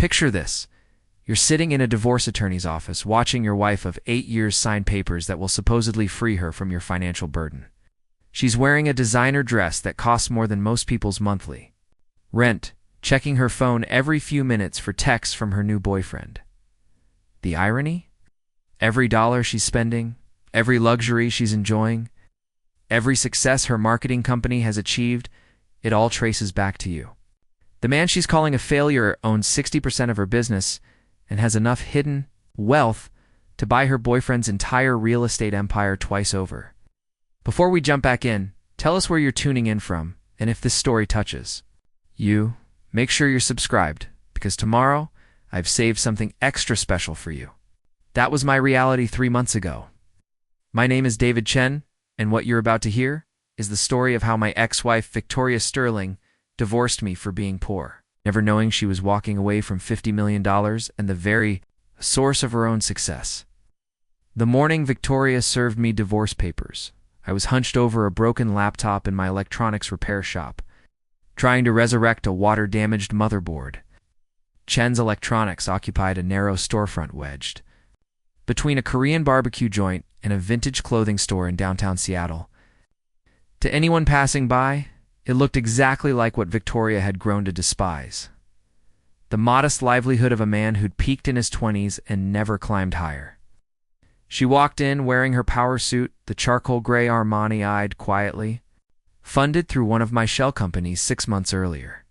Picture this. You're sitting in a divorce attorney's office watching your wife of 8 years sign papers that will supposedly free her from your financial burden. She's wearing a designer dress that costs more than most people's monthly rent, checking her phone every few minutes for texts from her new boyfriend. The irony? Every dollar she's spending, every luxury she's enjoying, every success her marketing company has achieved, it all traces back to you. The man she's calling a failure owns 60% of her business and has enough hidden wealth to buy her boyfriend's entire real estate empire twice over. Before we jump back in, tell us where you're tuning in from, and if this story touches you, make sure you're subscribed, because tomorrow I've saved something extra special for you. That was my reality 3 months ago. My name is David Chen, and what you're about to hear is the story of how my ex-wife, Victoria Sterling, divorced me for being poor, never knowing she was walking away from $50 million and the very source of her own success. The morning Victoria served me divorce papers, I was hunched over a broken laptop in my electronics repair shop, trying to resurrect a water-damaged motherboard. Chen's Electronics occupied a narrow storefront wedged between a Korean barbecue joint and a vintage clothing store in downtown Seattle. To anyone passing by, it looked exactly like what Victoria had grown to despise. The modest livelihood of a man who'd peaked in his 20s and never climbed higher. She walked in wearing her power suit, the charcoal gray Armani eyed quietly, funded through one of my shell companies 6 months earlier.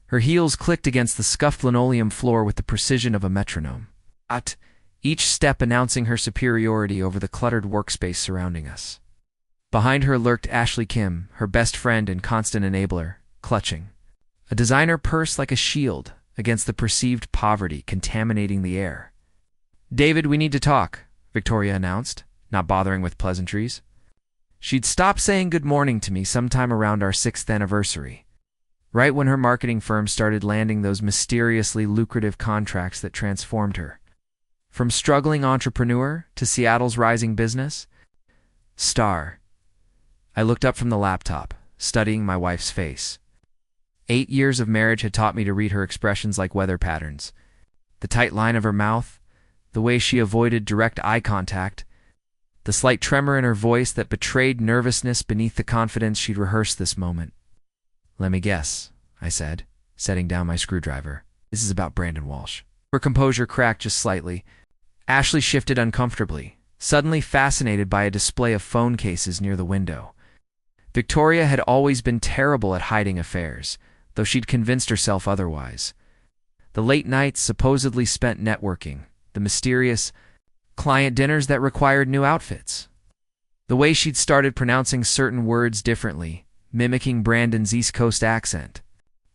Her heels clicked against the scuffed linoleum floor with the precision of a metronome, at each step announcing her superiority over the cluttered workspace surrounding us. Behind her lurked Ashley Kim, her best friend and constant enabler, clutching a designer purse like a shield against the perceived poverty contaminating the air. "David, we need to talk," Victoria announced, not bothering with pleasantries. She'd stopped saying good morning to me sometime around our 6th anniversary, right when her marketing firm started landing those mysteriously lucrative contracts that transformed her. From struggling entrepreneur to Seattle's rising business star. I looked up from the laptop, studying my wife's face. 8 years of marriage had taught me to read her expressions like weather patterns. The tight line of her mouth, the way she avoided direct eye contact, the slight tremor in her voice that betrayed nervousness beneath the confidence she'd rehearsed this moment. "Let me guess," I said, setting down my screwdriver. "This is about Brandon Walsh." Her composure cracked just slightly. Ashley shifted uncomfortably, suddenly fascinated by a display of phone cases near the window. Victoria had always been terrible at hiding affairs, though she'd convinced herself otherwise. The late nights supposedly spent networking, the mysterious client dinners that required new outfits. The way she'd started pronouncing certain words differently, mimicking Brandon's East Coast accent.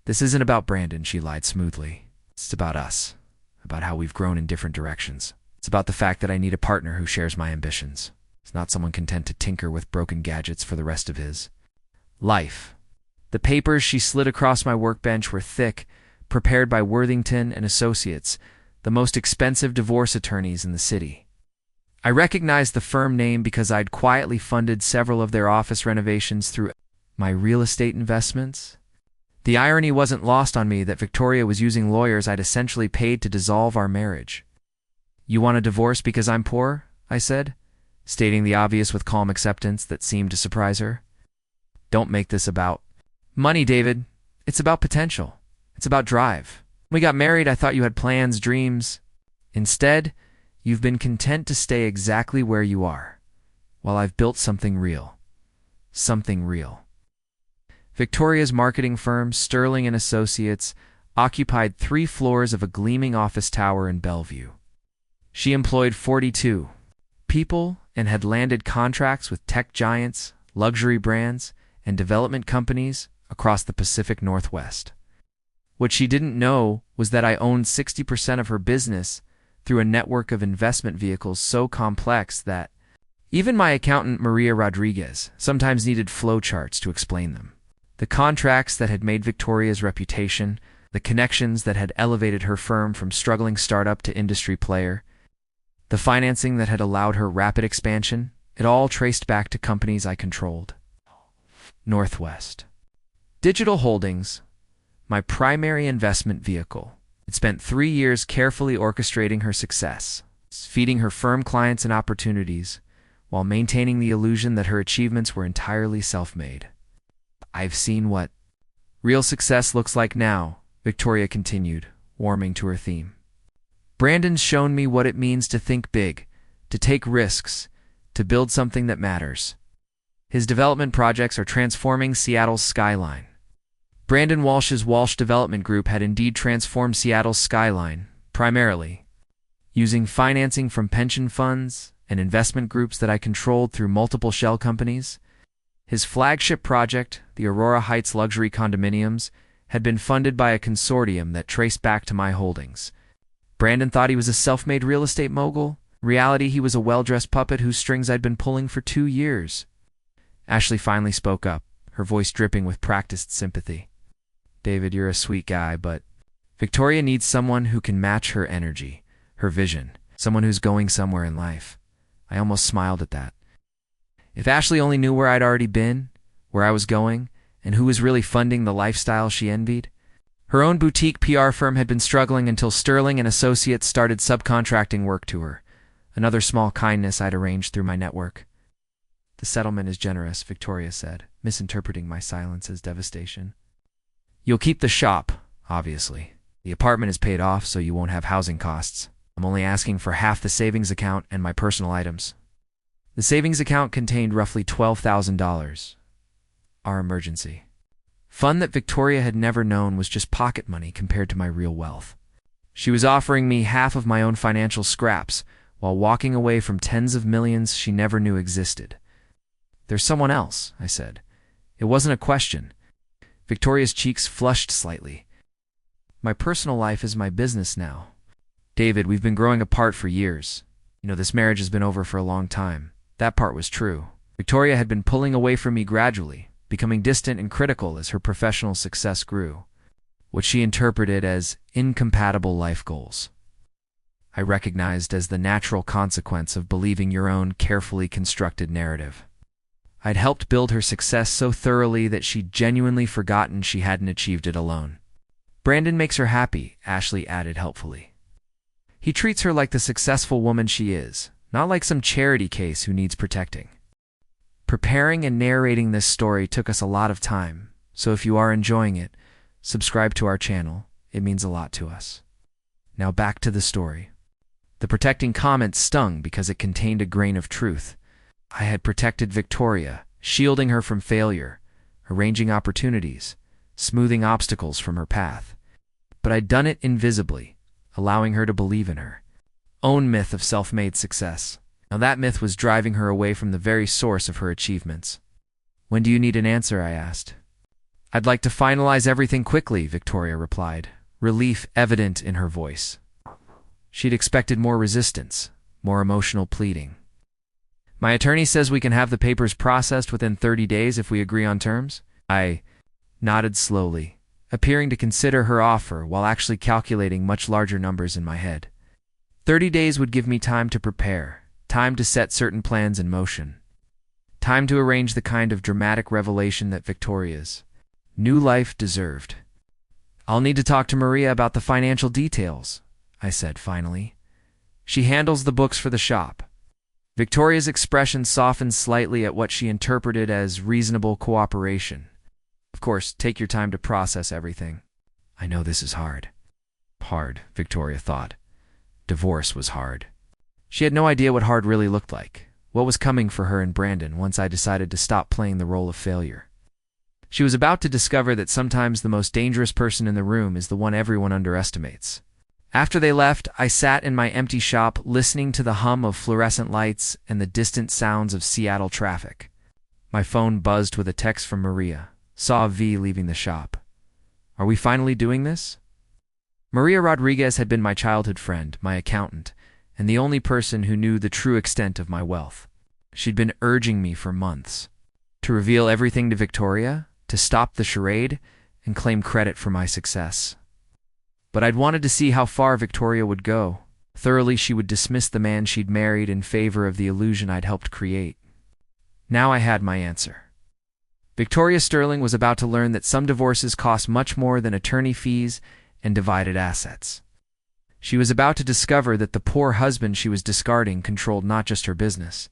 "This isn't about Brandon," she lied smoothly. "It's about us, about how we've grown in different directions. It's about the fact that I need a partner who shares my ambitions. It's not someone content to tinker with broken gadgets for the rest of his life." The papers she slid across my workbench were thick, prepared by Worthington and Associates, the most expensive divorce attorneys in the city. I recognized the firm name because I'd quietly funded several of their office renovations through my real estate investments. The irony wasn't lost on me that Victoria was using lawyers I'd essentially paid to dissolve our marriage. "You want a divorce because I'm poor?" I said, stating the obvious with calm acceptance that seemed to surprise her. "Don't make this about money, David. It's about potential. It's about drive. When we got married, I thought you had plans, dreams. Instead, you've been content to stay exactly where you are, while I've built something real. Something real." Victoria's marketing firm, Sterling and Associates, occupied 3 floors of a gleaming office tower in Bellevue. She employed 42 people and had landed contracts with tech giants, luxury brands, and development companies across the Pacific Northwest. What she didn't know was that I owned 60% of her business through a network of investment vehicles so complex that even my accountant, Maria Rodriguez, sometimes needed flowcharts to explain them. The contracts that had made Victoria's reputation, the connections that had elevated her firm from struggling startup to industry player, the financing that had allowed her rapid expansion, it all traced back to companies I controlled. Northwest Digital Holdings, my primary investment vehicle, It spent 3 years carefully orchestrating her success, feeding her firm clients and opportunities, while maintaining the illusion that her achievements were entirely self-made. I've seen what real success looks like now, Victoria continued, warming to her theme. Brandon's shown me what it means to think big, to take risks, to build something that matters. His development projects are transforming Seattle's skyline. Brandon Walsh's Walsh Development Group had indeed transformed Seattle's skyline, primarily using financing from pension funds and investment groups that I controlled through multiple shell companies. His flagship project, the Aurora Heights luxury condominiums, had been funded by a consortium that traced back to my holdings. Brandon thought he was a self-made real estate mogul. In reality, he was a well-dressed puppet whose strings I'd been pulling for 2 years. Ashley finally spoke up, her voice dripping with practiced sympathy. David, you're a sweet guy, but Victoria needs someone who can match her energy, her vision, someone who's going somewhere in life. I almost smiled at that. If Ashley only knew where I'd already been, where I was going, and who was really funding the lifestyle she envied. Her own boutique PR firm had been struggling until Sterling and Associates started subcontracting work to her, another small kindness I'd arranged through my network. The settlement is generous, Victoria said, misinterpreting my silence as devastation. You'll keep the shop, obviously. The apartment is paid off, so you won't have housing costs. I'm only asking for half the savings account and my personal items. The savings account contained roughly $12,000. Our emergency fund that Victoria had never known was just pocket money compared to my real wealth. She was offering me half of my own financial scraps while walking away from tens of millions she never knew existed. There's someone else, I said. It wasn't a question. Victoria's cheeks flushed slightly. My personal life is my business now. David, we've been growing apart for years. This marriage has been over for a long time. That part was true. Victoria had been pulling away from me gradually, becoming distant and critical as her professional success grew, what she interpreted as incompatible life goals. I recognized as the natural consequence of believing your own carefully constructed narrative. I'd helped build her success so thoroughly that she'd genuinely forgotten she hadn't achieved it alone. Brandon makes her happy, Ashley added helpfully. He treats her like the successful woman she is, not like some charity case who needs protecting. Preparing and narrating this story took us a lot of time, so if you are enjoying it, subscribe to our channel. It means a lot to us. Now back to the story. The protecting comment stung because it contained a grain of truth. I had protected Victoria, shielding her from failure, arranging opportunities, smoothing obstacles from her path. But I'd done it invisibly, allowing her to believe in her own myth of self-made success. Now that myth was driving her away from the very source of her achievements. When do you need an answer? I asked. I'd like to finalize everything quickly, Victoria replied, relief evident in her voice. She'd expected more resistance, more emotional pleading. My attorney says we can have the papers processed within 30 days if we agree on terms. I nodded slowly, appearing to consider her offer while actually calculating much larger numbers in my head. 30 days would give me time to prepare, time to set certain plans in motion, time to arrange the kind of dramatic revelation that Victoria's new life deserved. I'll need to talk to Maria about the financial details, I said finally. She handles the books for the shop. Victoria's expression softened slightly at what she interpreted as reasonable cooperation. Of course, take your time to process everything. I know this is hard. Hard, Victoria thought. Divorce was hard. She had no idea what hard really looked like, what was coming for her and Brandon once I decided to stop playing the role of failure. She was about to discover that sometimes the most dangerous person in the room is the one everyone underestimates. After they left, I sat in my empty shop listening to the hum of fluorescent lights and the distant sounds of Seattle traffic. My phone buzzed with a text from Maria. Saw V leaving the shop. Are we finally doing this? Maria Rodriguez had been my childhood friend, my accountant, and the only person who knew the true extent of my wealth. She'd been urging me for months to reveal everything to Victoria, to stop the charade, and claim credit for my success. But I'd wanted to see how far Victoria would go. Thoroughly, she would dismiss the man she'd married in favor of the illusion I'd helped create. Now I had my answer. Victoria Sterling was about to learn that some divorces cost much more than attorney fees and divided assets. She was about to discover that the poor husband she was discarding controlled not just her business,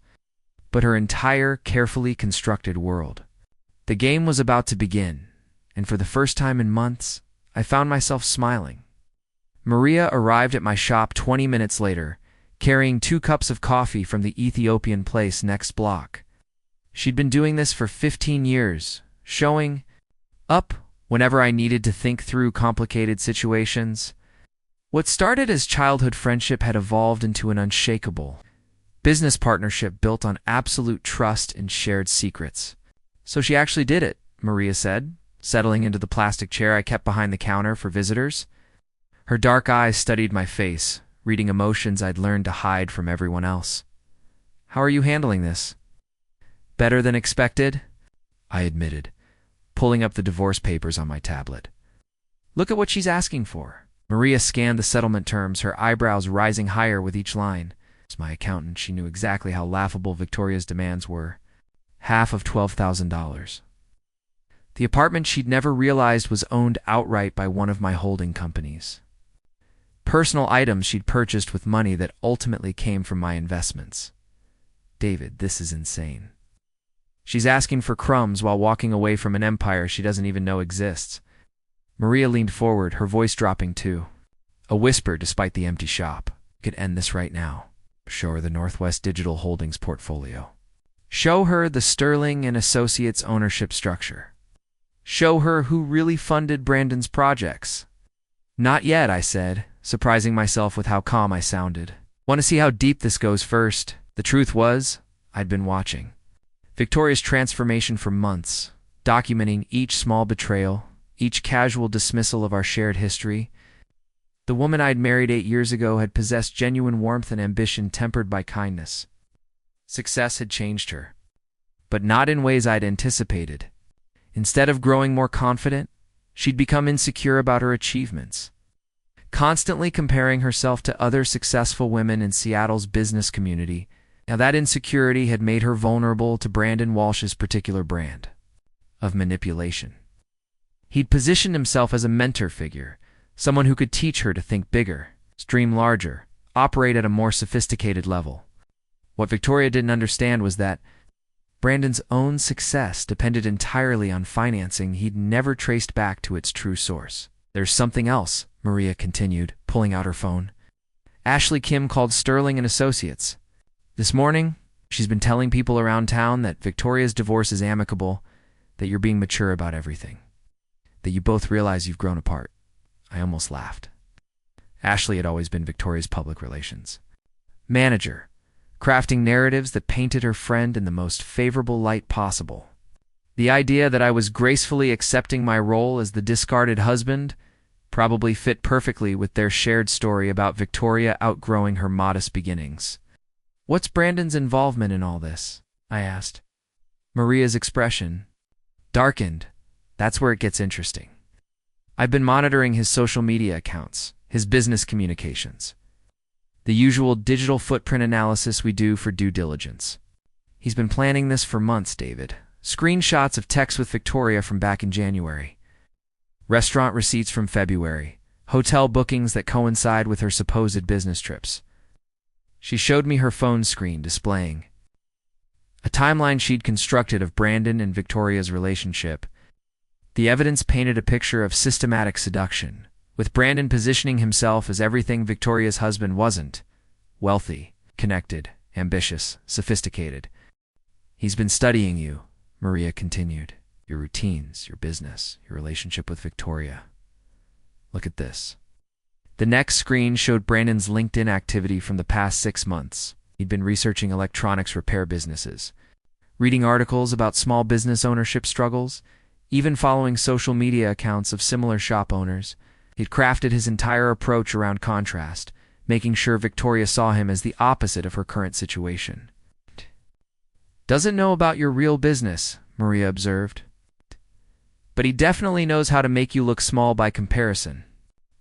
but her entire carefully constructed world. The game was about to begin, and for the first time in months, I found myself smiling. Maria arrived at my shop 20 minutes later, carrying 2 cups of coffee from the Ethiopian place next block. She'd been doing this for 15 years, showing up whenever I needed to think through complicated situations. What started as childhood friendship had evolved into an unshakable business partnership built on absolute trust and shared secrets. "So she actually did it," Maria said, settling into the plastic chair I kept behind the counter for visitors. Her dark eyes studied my face, reading emotions I'd learned to hide from everyone else. "How are you handling this?" "Better than expected," I admitted, pulling up the divorce papers on my tablet. "Look at what she's asking for." Maria scanned the settlement terms, her eyebrows rising higher with each line. As my accountant, she knew exactly how laughable Victoria's demands were. Half of $12,000. The apartment she'd never realized was owned outright by one of my holding companies. Personal items she'd purchased with money that ultimately came from my investments. "David, this is insane." She's asking for crumbs while walking away from an empire she doesn't even know exists. Maria leaned forward, her voice dropping too. A whisper despite the empty shop. "Could end this right now. Show her the Northwest Digital Holdings portfolio. Show her the Sterling and Associates ownership structure. Show her who really funded Brandon's projects." "Not yet," I said, surprising myself with how calm I sounded. "Want to see how deep this goes first." The truth was, I'd been watching Victoria's transformation for months, documenting each small betrayal, each casual dismissal of our shared history. The woman I'd married 8 years ago had possessed genuine warmth and ambition tempered by kindness. Success had changed her, but not in ways I'd anticipated. Instead of growing more confident, she'd become insecure about her achievements, constantly comparing herself to other successful women in Seattle's business community. Now that insecurity had made her vulnerable to Brandon Walsh's particular brand of manipulation. He'd positioned himself as a mentor figure, someone who could teach her to think bigger, dream larger, operate at a more sophisticated level. What Victoria didn't understand was that Brandon's own success depended entirely on financing he'd never traced back to its true source. "There's something else," Maria continued, pulling out her phone. "Ashley Kim called Sterling and Associates. This morning, she's been telling people around town that Victoria's divorce is amicable, that you're being mature about everything, that you both realize you've grown apart." I almost laughed. Ashley had always been Victoria's public relations manager, crafting narratives that painted her friend in the most favorable light possible. The idea that I was gracefully accepting my role as the discarded husband probably fit perfectly with their shared story about Victoria outgrowing her modest beginnings. "What's Brandon's involvement in all this?" I asked. Maria's expression darkened. "That's where it gets interesting. I've been monitoring his social media accounts, his business communications, the usual digital footprint analysis we do for due diligence. He's been planning this for months, David. Screenshots of texts with Victoria from back in January, restaurant receipts from February, hotel bookings that coincide with her supposed business trips." She showed me her phone screen displaying a timeline she'd constructed of Brandon and Victoria's relationship. The evidence painted a picture of systematic seduction, with Brandon positioning himself as everything Victoria's husband wasn't: wealthy, connected, ambitious, sophisticated. "He's been studying you," Maria continued. "Your routines, your business, your relationship with Victoria. Look at this." The next screen showed Brandon's LinkedIn activity from the past 6 months. He'd been researching electronics repair businesses, reading articles about small business ownership struggles, even following social media accounts of similar shop owners. He'd crafted his entire approach around contrast, making sure Victoria saw him as the opposite of her current situation. "Doesn't know about your real business," Maria observed. "But he definitely knows how to make you look small by comparison."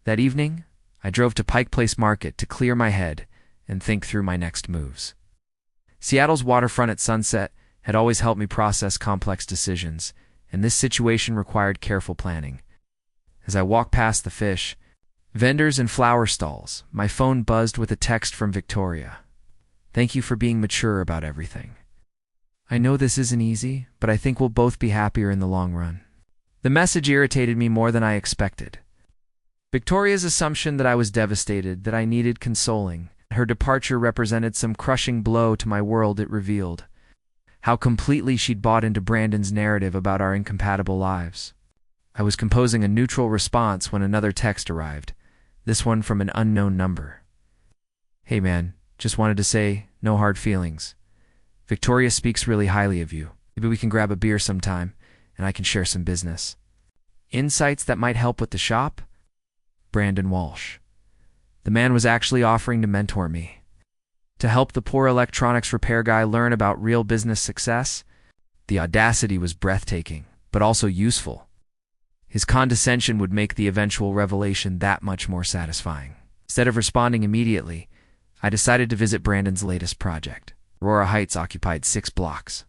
That evening, I drove to Pike Place Market to clear my head and think through my next moves. Seattle's waterfront at sunset had always helped me process complex decisions, and this situation required careful planning. As I walked past the fish, vendors and flower stalls. My phone buzzed with a text from Victoria. Thank you for being mature about everything. I know this isn't easy, but I think we'll both be happier in the long run. The message irritated me more than I expected. Victoria's assumption that I was devastated, that I needed consoling. Her departure represented some crushing blow to my world. It revealed how completely she'd bought into Brandon's narrative about our incompatible lives. I was composing a neutral response when another text arrived, this one from an unknown number. Hey man, just wanted to say, no hard feelings. Victoria speaks really highly of you. Maybe we can grab a beer sometime, and I can share some business. Insights that might help with the shop? Brandon Walsh. The man was actually offering to mentor me. To help the poor electronics repair guy learn about real business success? The audacity was breathtaking, but also useful. His condescension would make the eventual revelation that much more satisfying. Instead of responding immediately, I decided to visit Brandon's latest project. Aurora Heights occupied 6 blocks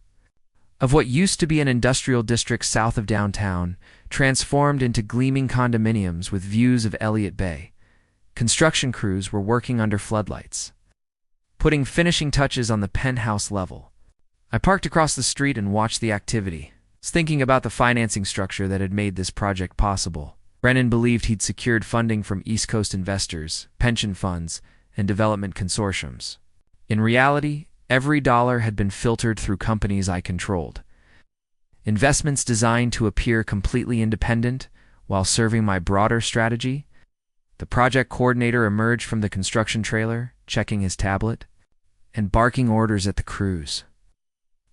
of what used to be an industrial district south of downtown, transformed into gleaming condominiums with views of Elliott Bay. Construction crews were working under floodlights, putting finishing touches on the penthouse level. I parked across the street and watched the activity, thinking about the financing structure that had made this project possible. Brennan believed he'd secured funding from East Coast investors, pension funds, and development consortiums. In reality, every dollar had been filtered through companies I controlled. Investments designed to appear completely independent while serving my broader strategy. The project coordinator emerged from the construction trailer, checking his tablet, and barking orders at the crews.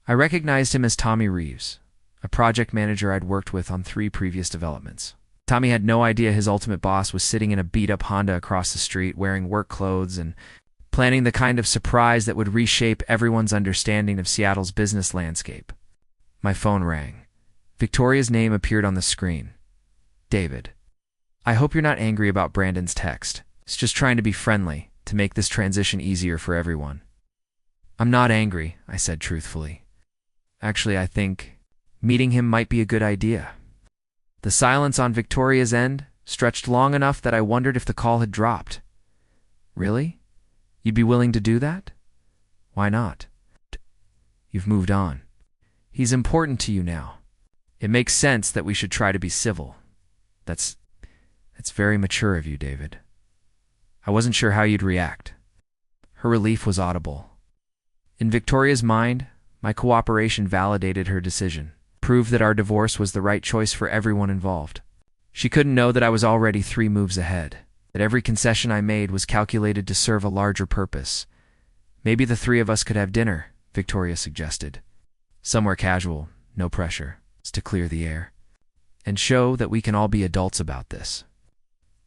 I recognized him as Tommy Reeves, a project manager I'd worked with on 3 previous developments. Tommy had no idea his ultimate boss was sitting in a beat-up Honda across the street wearing work clothes and planning the kind of surprise that would reshape everyone's understanding of Seattle's business landscape. My phone rang. Victoria's name appeared on the screen. David. I hope you're not angry about Brandon's text. It's just trying to be friendly, to make this transition easier for everyone. I'm not angry, I said truthfully. Actually, I think meeting him might be a good idea. The silence on Victoria's end stretched long enough that I wondered if the call had dropped. Really? You'd be willing to do that? Why not? You've moved on. He's important to you now. It makes sense that we should try to be civil. That's very mature of you, David. I wasn't sure how you'd react. Her relief was audible. In Victoria's mind, my cooperation validated her decision, proved that our divorce was the right choice for everyone involved. She couldn't know that I was already 3 moves ahead, that every concession I made was calculated to serve a larger purpose. Maybe the 3 of us could have dinner, Victoria suggested. Somewhere casual, no pressure, to clear the air, and show that we can all be adults about this.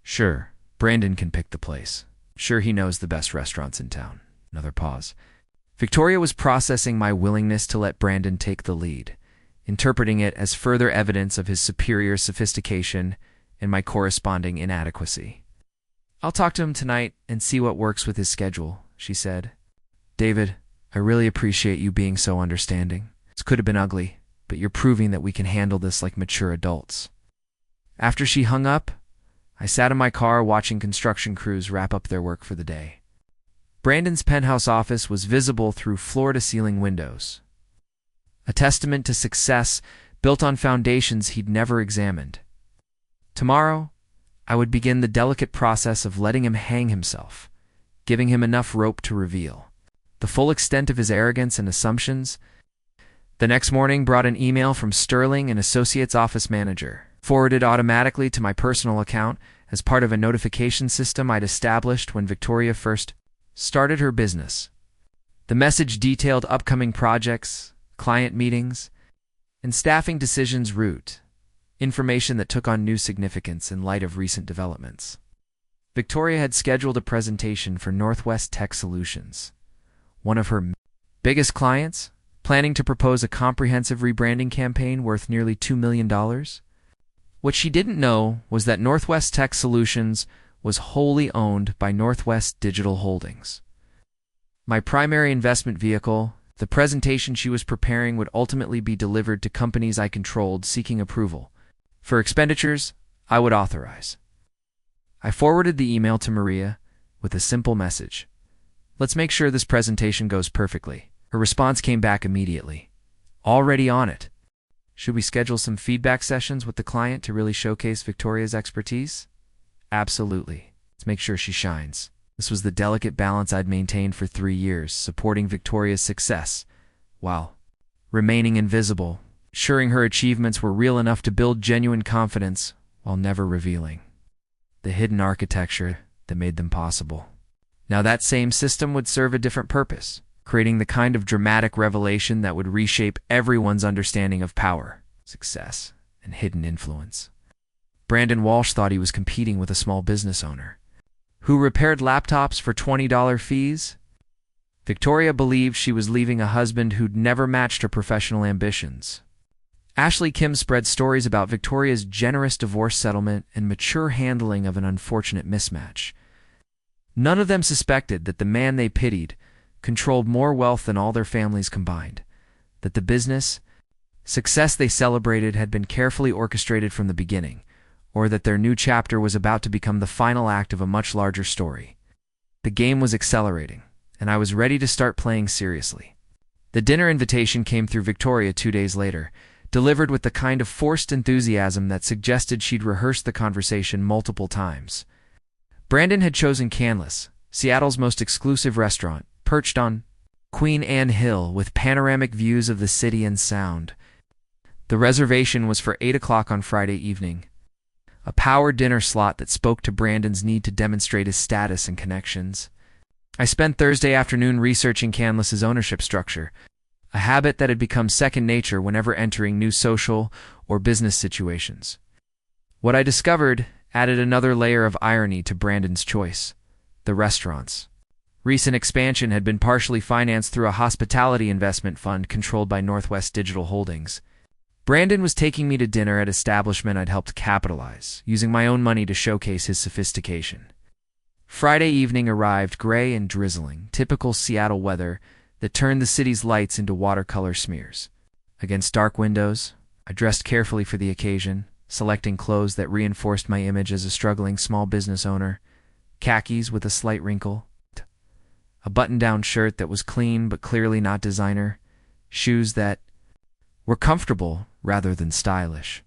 Sure, Brandon can pick the place. Sure, he knows the best restaurants in town. Another pause. Victoria was processing my willingness to let Brandon take the lead, interpreting it as further evidence of his superior sophistication and my corresponding inadequacy. I'll talk to him tonight and see what works with his schedule, she said. David, I really appreciate you being so understanding. This could have been ugly, but you're proving that we can handle this like mature adults. After she hung up, I sat in my car watching construction crews wrap up their work for the day. Brandon's penthouse office was visible through floor-to-ceiling windows, a testament to success built on foundations he'd never examined. Tomorrow, I would begin the delicate process of letting him hang himself, giving him enough rope to reveal the full extent of his arrogance and assumptions. The next morning brought an email from Sterling, an associate's office manager, forwarded automatically to my personal account as part of a notification system I'd established when Victoria first started her business. The message detailed upcoming projects, client meetings, and staffing decisions route, information that took on new significance in light of recent developments. Victoria had scheduled a presentation for Northwest Tech Solutions, one of her biggest clients, planning to propose a comprehensive rebranding campaign worth nearly $2 million. What she didn't know was that Northwest Tech Solutions was wholly owned by Northwest Digital Holdings. My primary investment vehicle, the presentation she was preparing would ultimately be delivered to companies I controlled seeking approval for expenditures I would authorize. I forwarded the email to Maria with a simple message. Let's make sure this presentation goes perfectly. Her response came back immediately. Already on it. Should we schedule some feedback sessions with the client to really showcase Victoria's expertise? Absolutely. Let's make sure she shines. This was the delicate balance I'd maintained for 3 years, supporting Victoria's success, while remaining invisible, ensuring her achievements were real enough to build genuine confidence while never revealing the hidden architecture that made them possible. Now that same system would serve a different purpose, creating the kind of dramatic revelation that would reshape everyone's understanding of power, success, and hidden influence. Brandon Walsh thought he was competing with a small business owner who repaired laptops for $20 fees. Victoria believed she was leaving a husband who'd never matched her professional ambitions. Ashley Kim spread stories about Victoria's generous divorce settlement and mature handling of an unfortunate mismatch. None of them suspected that the man they pitied controlled more wealth than all their families combined, that the business success they celebrated had been carefully orchestrated from the beginning, or that their new chapter was about to become the final act of a much larger story. The game was accelerating, and I was ready to start playing seriously. The dinner invitation came through Victoria 2 days later, delivered with the kind of forced enthusiasm that suggested she'd rehearsed the conversation multiple times. Brandon had chosen Canlis, Seattle's most exclusive restaurant, perched on Queen Anne Hill with panoramic views of the city and sound. The reservation was for 8 o'clock on Friday evening, a power dinner slot that spoke to Brandon's need to demonstrate his status and connections. I spent Thursday afternoon researching Canlis's ownership structure, a habit that had become second nature whenever entering new social or business situations. What I discovered added another layer of irony to Brandon's choice: the restaurants. Recent expansion had been partially financed through a hospitality investment fund controlled by Northwest Digital Holdings. Brandon was taking me to dinner at an establishment I'd helped capitalize, using my own money to showcase his sophistication. Friday evening arrived gray and drizzling, typical Seattle weather that turned the city's lights into watercolor smears. Against dark windows, I dressed carefully for the occasion, selecting clothes that reinforced my image as a struggling small business owner: khakis with a slight wrinkle, a button-down shirt that was clean but clearly not designer, shoes that were comfortable rather than stylish.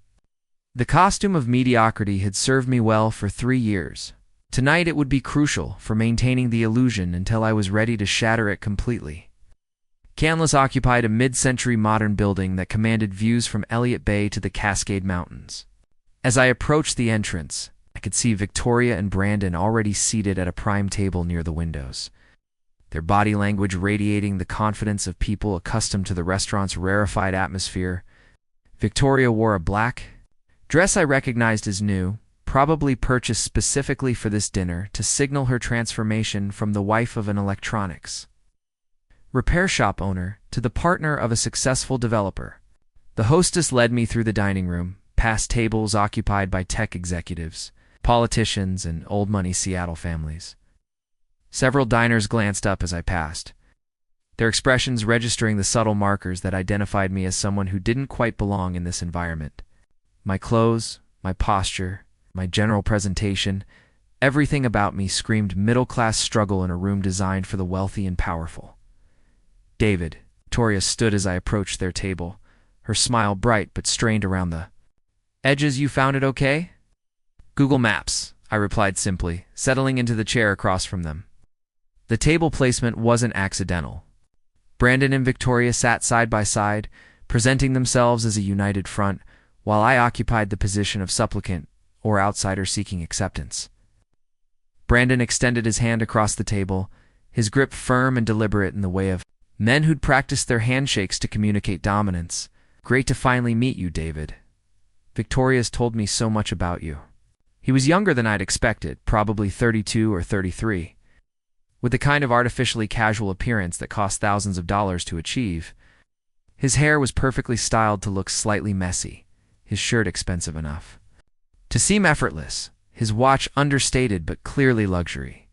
The costume of mediocrity had served me well for 3 years. Tonight it would be crucial for maintaining the illusion until I was ready to shatter it completely. Canlis occupied a mid-century modern building that commanded views from Elliott Bay to the Cascade Mountains. As I approached the entrance, I could see Victoria and Brandon already seated at a prime table near the windows, their body language radiating the confidence of people accustomed to the restaurant's rarefied atmosphere. Victoria wore a black dress I recognized as new, probably purchased specifically for this dinner to signal her transformation from the wife of an electronics repair shop owner to the partner of a successful developer. The hostess led me through the dining room, past tables occupied by tech executives, politicians, and old-money Seattle families. Several diners glanced up as I passed, their expressions registering the subtle markers that identified me as someone who didn't quite belong in this environment. My clothes, my posture, my general presentation, everything about me screamed middle-class struggle in a room designed for the wealthy and powerful. David, Victoria stood as I approached their table, her smile bright but strained around the edges. You found it okay? Google Maps, I replied simply, settling into the chair across from them. The table placement wasn't accidental. Brandon and Victoria sat side by side, presenting themselves as a united front, while I occupied the position of supplicant or outsider seeking acceptance. Brandon extended his hand across the table, his grip firm and deliberate in the way of men who'd practiced their handshakes to communicate dominance. Great to finally meet you, David. Victoria's told me so much about you. He was younger than I'd expected, probably 32 or 33. With the kind of artificially casual appearance that cost thousands of dollars to achieve. His hair was perfectly styled to look slightly messy, his shirt expensive enough to seem effortless, his watch understated but clearly luxury.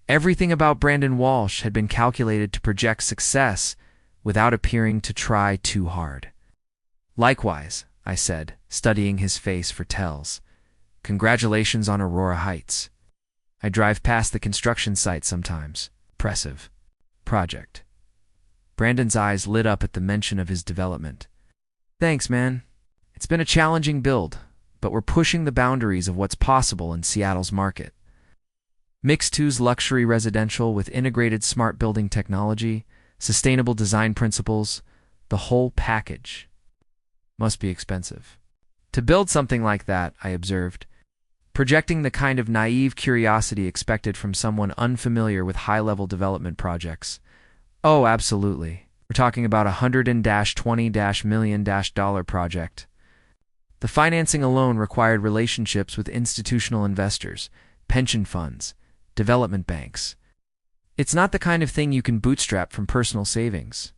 Everything about Brandon Walsh had been calculated to project success without appearing to try too hard. Likewise, I said, studying his face for tells. Congratulations on Aurora Heights. I drive past the construction site sometimes. Impressive project. Brandon's eyes lit up at the mention of his development. Thanks, man. It's been a challenging build, but we're pushing the boundaries of what's possible in Seattle's market. Mixed-use luxury residential with integrated smart building technology, sustainable design principles, the whole package. Must be expensive. To build something like that, I observed, projecting the kind of naive curiosity expected from someone unfamiliar with high-level development projects. Oh, absolutely. We're talking about a $120 million project. The financing alone required relationships with institutional investors, pension funds, development banks. It's not the kind of thing you can bootstrap from personal savings.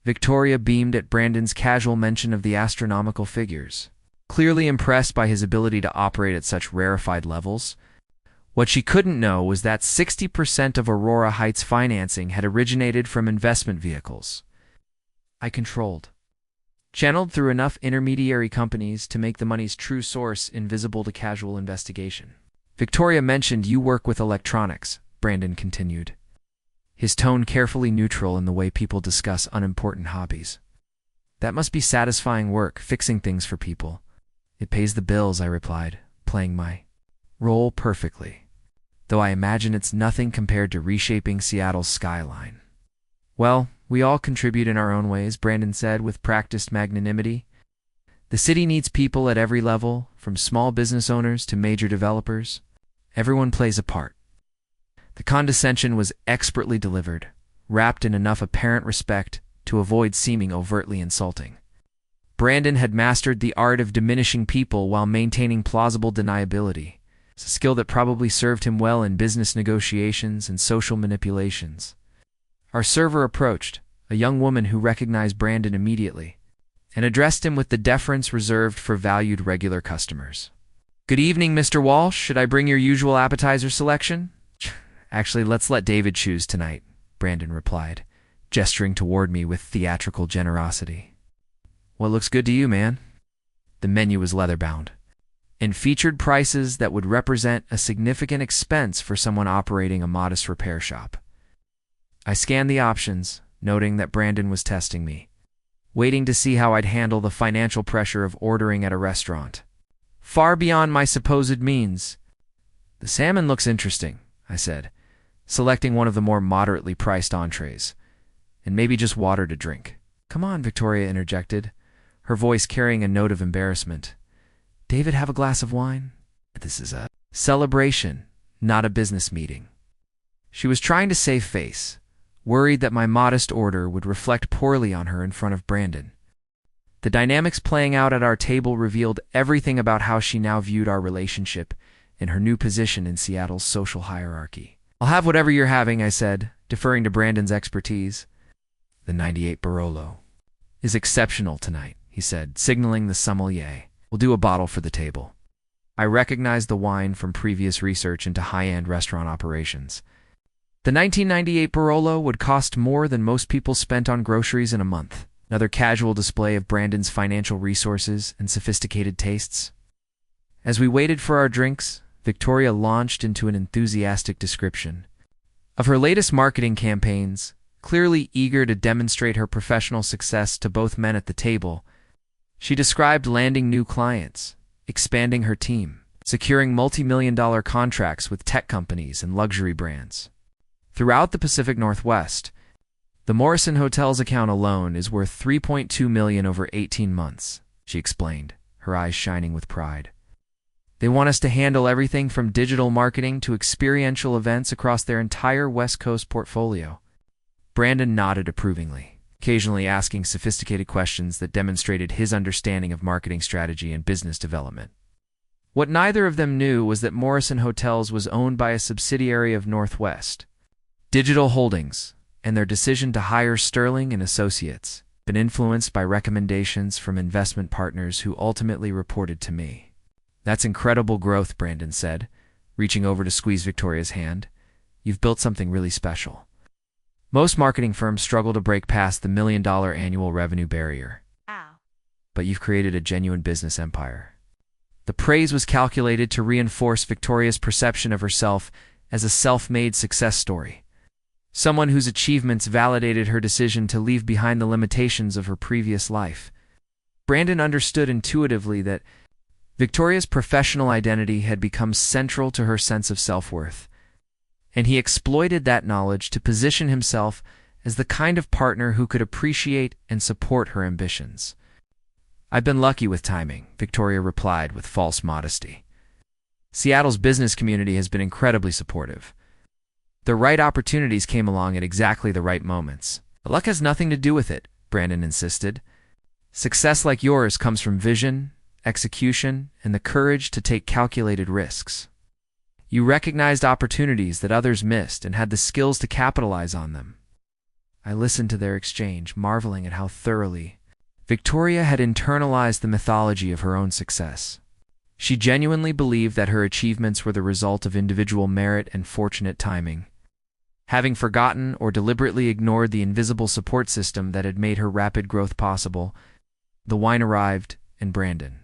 Victoria beamed at Brandon's casual mention of the astronomical figures, clearly impressed by his ability to operate at such rarefied levels. What she couldn't know was that 60% of Aurora Heights financing had originated from investment vehicles I controlled, channeled through enough intermediary companies to make the money's true source invisible to casual investigation. Victoria mentioned you work with electronics, Brandon continued, his tone carefully neutral in the way people discuss unimportant hobbies. That must be satisfying work, fixing things for people. It pays the bills, I replied, playing my role perfectly, though I imagine it's nothing compared to reshaping Seattle's skyline. Well, we all contribute in our own ways, Brandon said with practiced magnanimity. The city needs people at every level, from small business owners to major developers. Everyone plays a part. The condescension was expertly delivered, wrapped in enough apparent respect to avoid seeming overtly insulting. Brandon had mastered the art of diminishing people while maintaining plausible deniability. It's a skill that probably served him well in business negotiations and social manipulations. Our server approached, a young woman who recognized Brandon immediately, and addressed him with the deference reserved for valued regular customers. Good evening, Mr. Walsh. Should I bring your usual appetizer selection? Actually, let's let David choose tonight, Brandon replied, gesturing toward me with theatrical generosity. What looks good to you, man? The menu was leather-bound, and featured prices that would represent a significant expense for someone operating a modest repair shop. I scanned the options, noting that Brandon was testing me, waiting to see how I'd handle the financial pressure of ordering at a restaurant. Far beyond my supposed means. The salmon looks interesting, I said, selecting one of the more moderately priced entrees, and maybe just water to drink. Come on, Victoria interjected, her voice carrying a note of embarrassment. David, have a glass of wine? This is a celebration, not a business meeting. She was trying to save face, worried that my modest order would reflect poorly on her in front of Brandon. The dynamics playing out at our table revealed everything about how she now viewed our relationship and her new position in Seattle's social hierarchy. I'll have whatever you're having, I said, deferring to Brandon's expertise. The 98 Barolo is exceptional tonight, he said, signaling the sommelier. We'll do a bottle for the table. I recognized the wine from previous research into high-end restaurant operations. The 1998 Barolo would cost more than most people spent on groceries in a month. Another casual display of Brandon's financial resources and sophisticated tastes. As we waited for our drinks, Victoria launched into an enthusiastic description of her latest marketing campaigns, clearly eager to demonstrate her professional success to both men at the table. She described landing new clients, expanding her team, securing multi-million-dollar contracts with tech companies and luxury brands. Throughout the Pacific Northwest, the Morrison Hotels account alone is worth $3.2 million over 18 months, she explained, her eyes shining with pride. They want us to handle everything from digital marketing to experiential events across their entire West Coast portfolio. Brandon nodded approvingly, occasionally asking sophisticated questions that demonstrated his understanding of marketing strategy and business development. What neither of them knew was that Morrison Hotels was owned by a subsidiary of Northwest Digital Holdings, and their decision to hire Sterling and Associates been influenced by recommendations from investment partners who ultimately reported to me. That's incredible growth, Brandon said, reaching over to squeeze Victoria's hand. You've built something really special. Most marketing firms struggle to break past the $1 million annual revenue barrier. But you've created a genuine business empire. The praise was calculated to reinforce Victoria's perception of herself as a self-made success story, someone whose achievements validated her decision to leave behind the limitations of her previous life. Brandon understood intuitively that Victoria's professional identity had become central to her sense of self-worth, and he exploited that knowledge to position himself as the kind of partner who could appreciate and support her ambitions. "I've been lucky with timing," Victoria replied with false modesty. "Seattle's business community has been incredibly supportive. The right opportunities came along at exactly the right moments." "Luck has nothing to do with it," Brandon insisted. "Success like yours comes from vision, execution, and the courage to take calculated risks. You recognized opportunities that others missed and had the skills to capitalize on them." I listened to their exchange, marveling at how thoroughly Victoria had internalized the mythology of her own success. She genuinely believed that her achievements were the result of individual merit and fortunate timing, having forgotten or deliberately ignored the invisible support system that had made her rapid growth possible. The wine arrived, and Brandon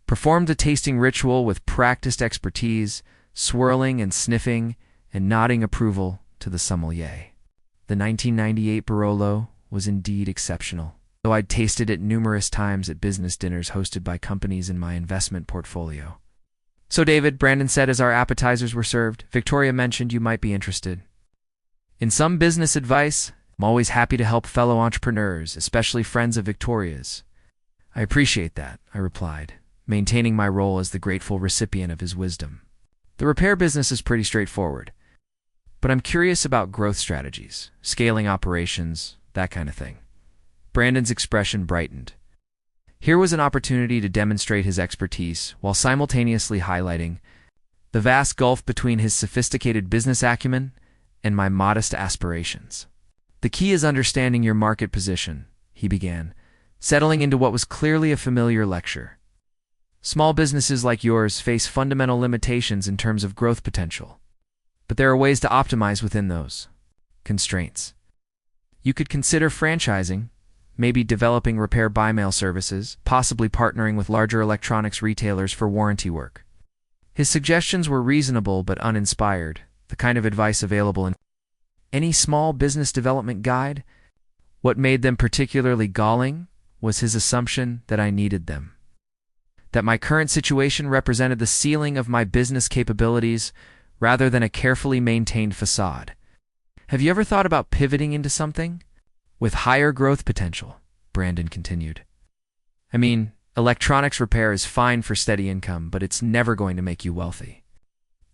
performed the tasting ritual with practiced expertise, swirling and sniffing and nodding approval to the sommelier. The 1998 Barolo was indeed exceptional, though I'd tasted it numerous times at business dinners hosted by companies in my investment portfolio. "So David," Brandon said as our appetizers were served, "Victoria mentioned you might be interested in some business advice. I'm always happy to help fellow entrepreneurs, especially friends of Victoria's." "I appreciate that," I replied, maintaining my role as the grateful recipient of his wisdom. "The repair business is pretty straightforward, but I'm curious about growth strategies, scaling operations, that kind of thing." Brandon's expression brightened. Here was an opportunity to demonstrate his expertise while simultaneously highlighting the vast gulf between his sophisticated business acumen and my modest aspirations. "The key is understanding your market position," he began, settling into what was clearly a familiar lecture. "Small businesses like yours face fundamental limitations in terms of growth potential, but there are ways to optimize within those constraints. You could consider franchising, maybe developing repair by-mail services, possibly partnering with larger electronics retailers for warranty work." His suggestions were reasonable but uninspired, the kind of advice available in any small business development guide. What made them particularly galling was his assumption that I needed them, that my current situation represented the ceiling of my business capabilities rather than a carefully maintained facade. "Have you ever thought about pivoting into something with higher growth potential?" Brandon continued. "I mean, electronics repair is fine for steady income, but it's never going to make you wealthy.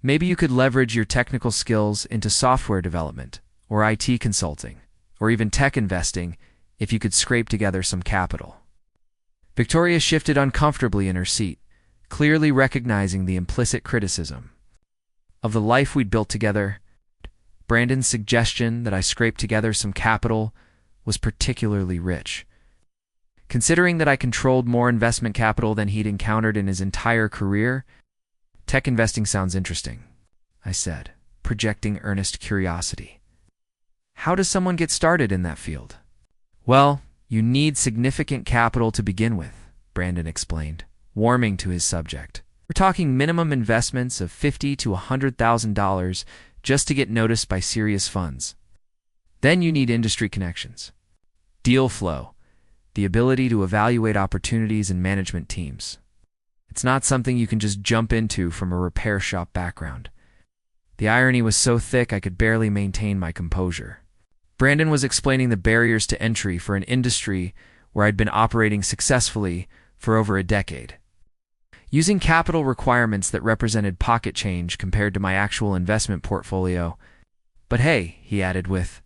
Maybe you could leverage your technical skills into software development, or IT consulting, or even tech investing if you could scrape together some capital." Victoria shifted uncomfortably in her seat, clearly recognizing the implicit criticism of the life we'd built together. Brandon's suggestion that I scrape together some capital was particularly rich, considering that I controlled more investment capital than he'd encountered in his entire career. "Tech investing sounds interesting," I said, projecting earnest curiosity. "How does someone get started in that field?" "Well, you need significant capital to begin with," Brandon explained, warming to his subject. "We're talking minimum investments of $50,000 to $100,000 just to get noticed by serious funds. Then you need industry connections, deal flow, the ability to evaluate opportunities and management teams. It's not something you can just jump into from a repair shop background." The irony was so thick I could barely maintain my composure. Brandon was explaining the barriers to entry for an industry where I'd been operating successfully for over a decade, using capital requirements that represented pocket change compared to my actual investment portfolio. "But hey," he added with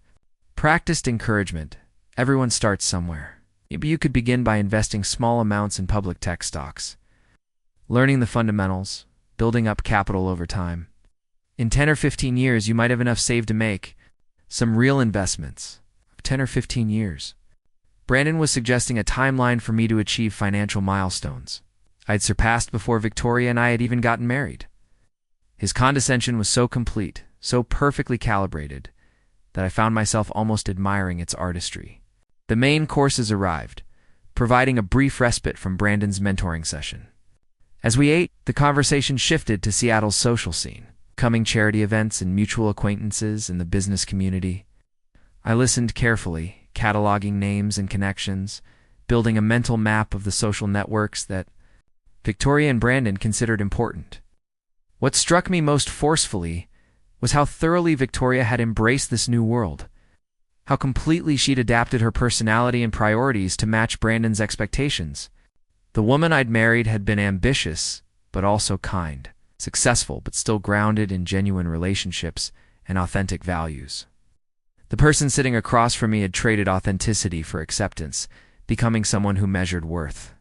practiced encouragement, "everyone starts somewhere. Maybe you could begin by investing small amounts in public tech stocks, learning the fundamentals, building up capital over time. In 10 or 15 years, you might have enough saved to make some real investments." 10 or 15 years. Brandon was suggesting a timeline for me to achieve financial milestones I'd surpassed before Victoria and I had even gotten married. His condescension was so complete, so perfectly calibrated, that I found myself almost admiring its artistry. The main courses arrived, providing a brief respite from Brandon's mentoring session. As we ate, the conversation shifted to Seattle's social scene, coming charity events and mutual acquaintances in the business community. I listened carefully, cataloging names and connections, building a mental map of the social networks that Victoria and Brandon considered important. What struck me most forcefully was how thoroughly Victoria had embraced this new world, how completely she'd adapted her personality and priorities to match Brandon's expectations. The woman I'd married had been ambitious, but also kind, successful, but still grounded in genuine relationships and authentic values. The person sitting across from me had traded authenticity for acceptance, becoming someone who measured worth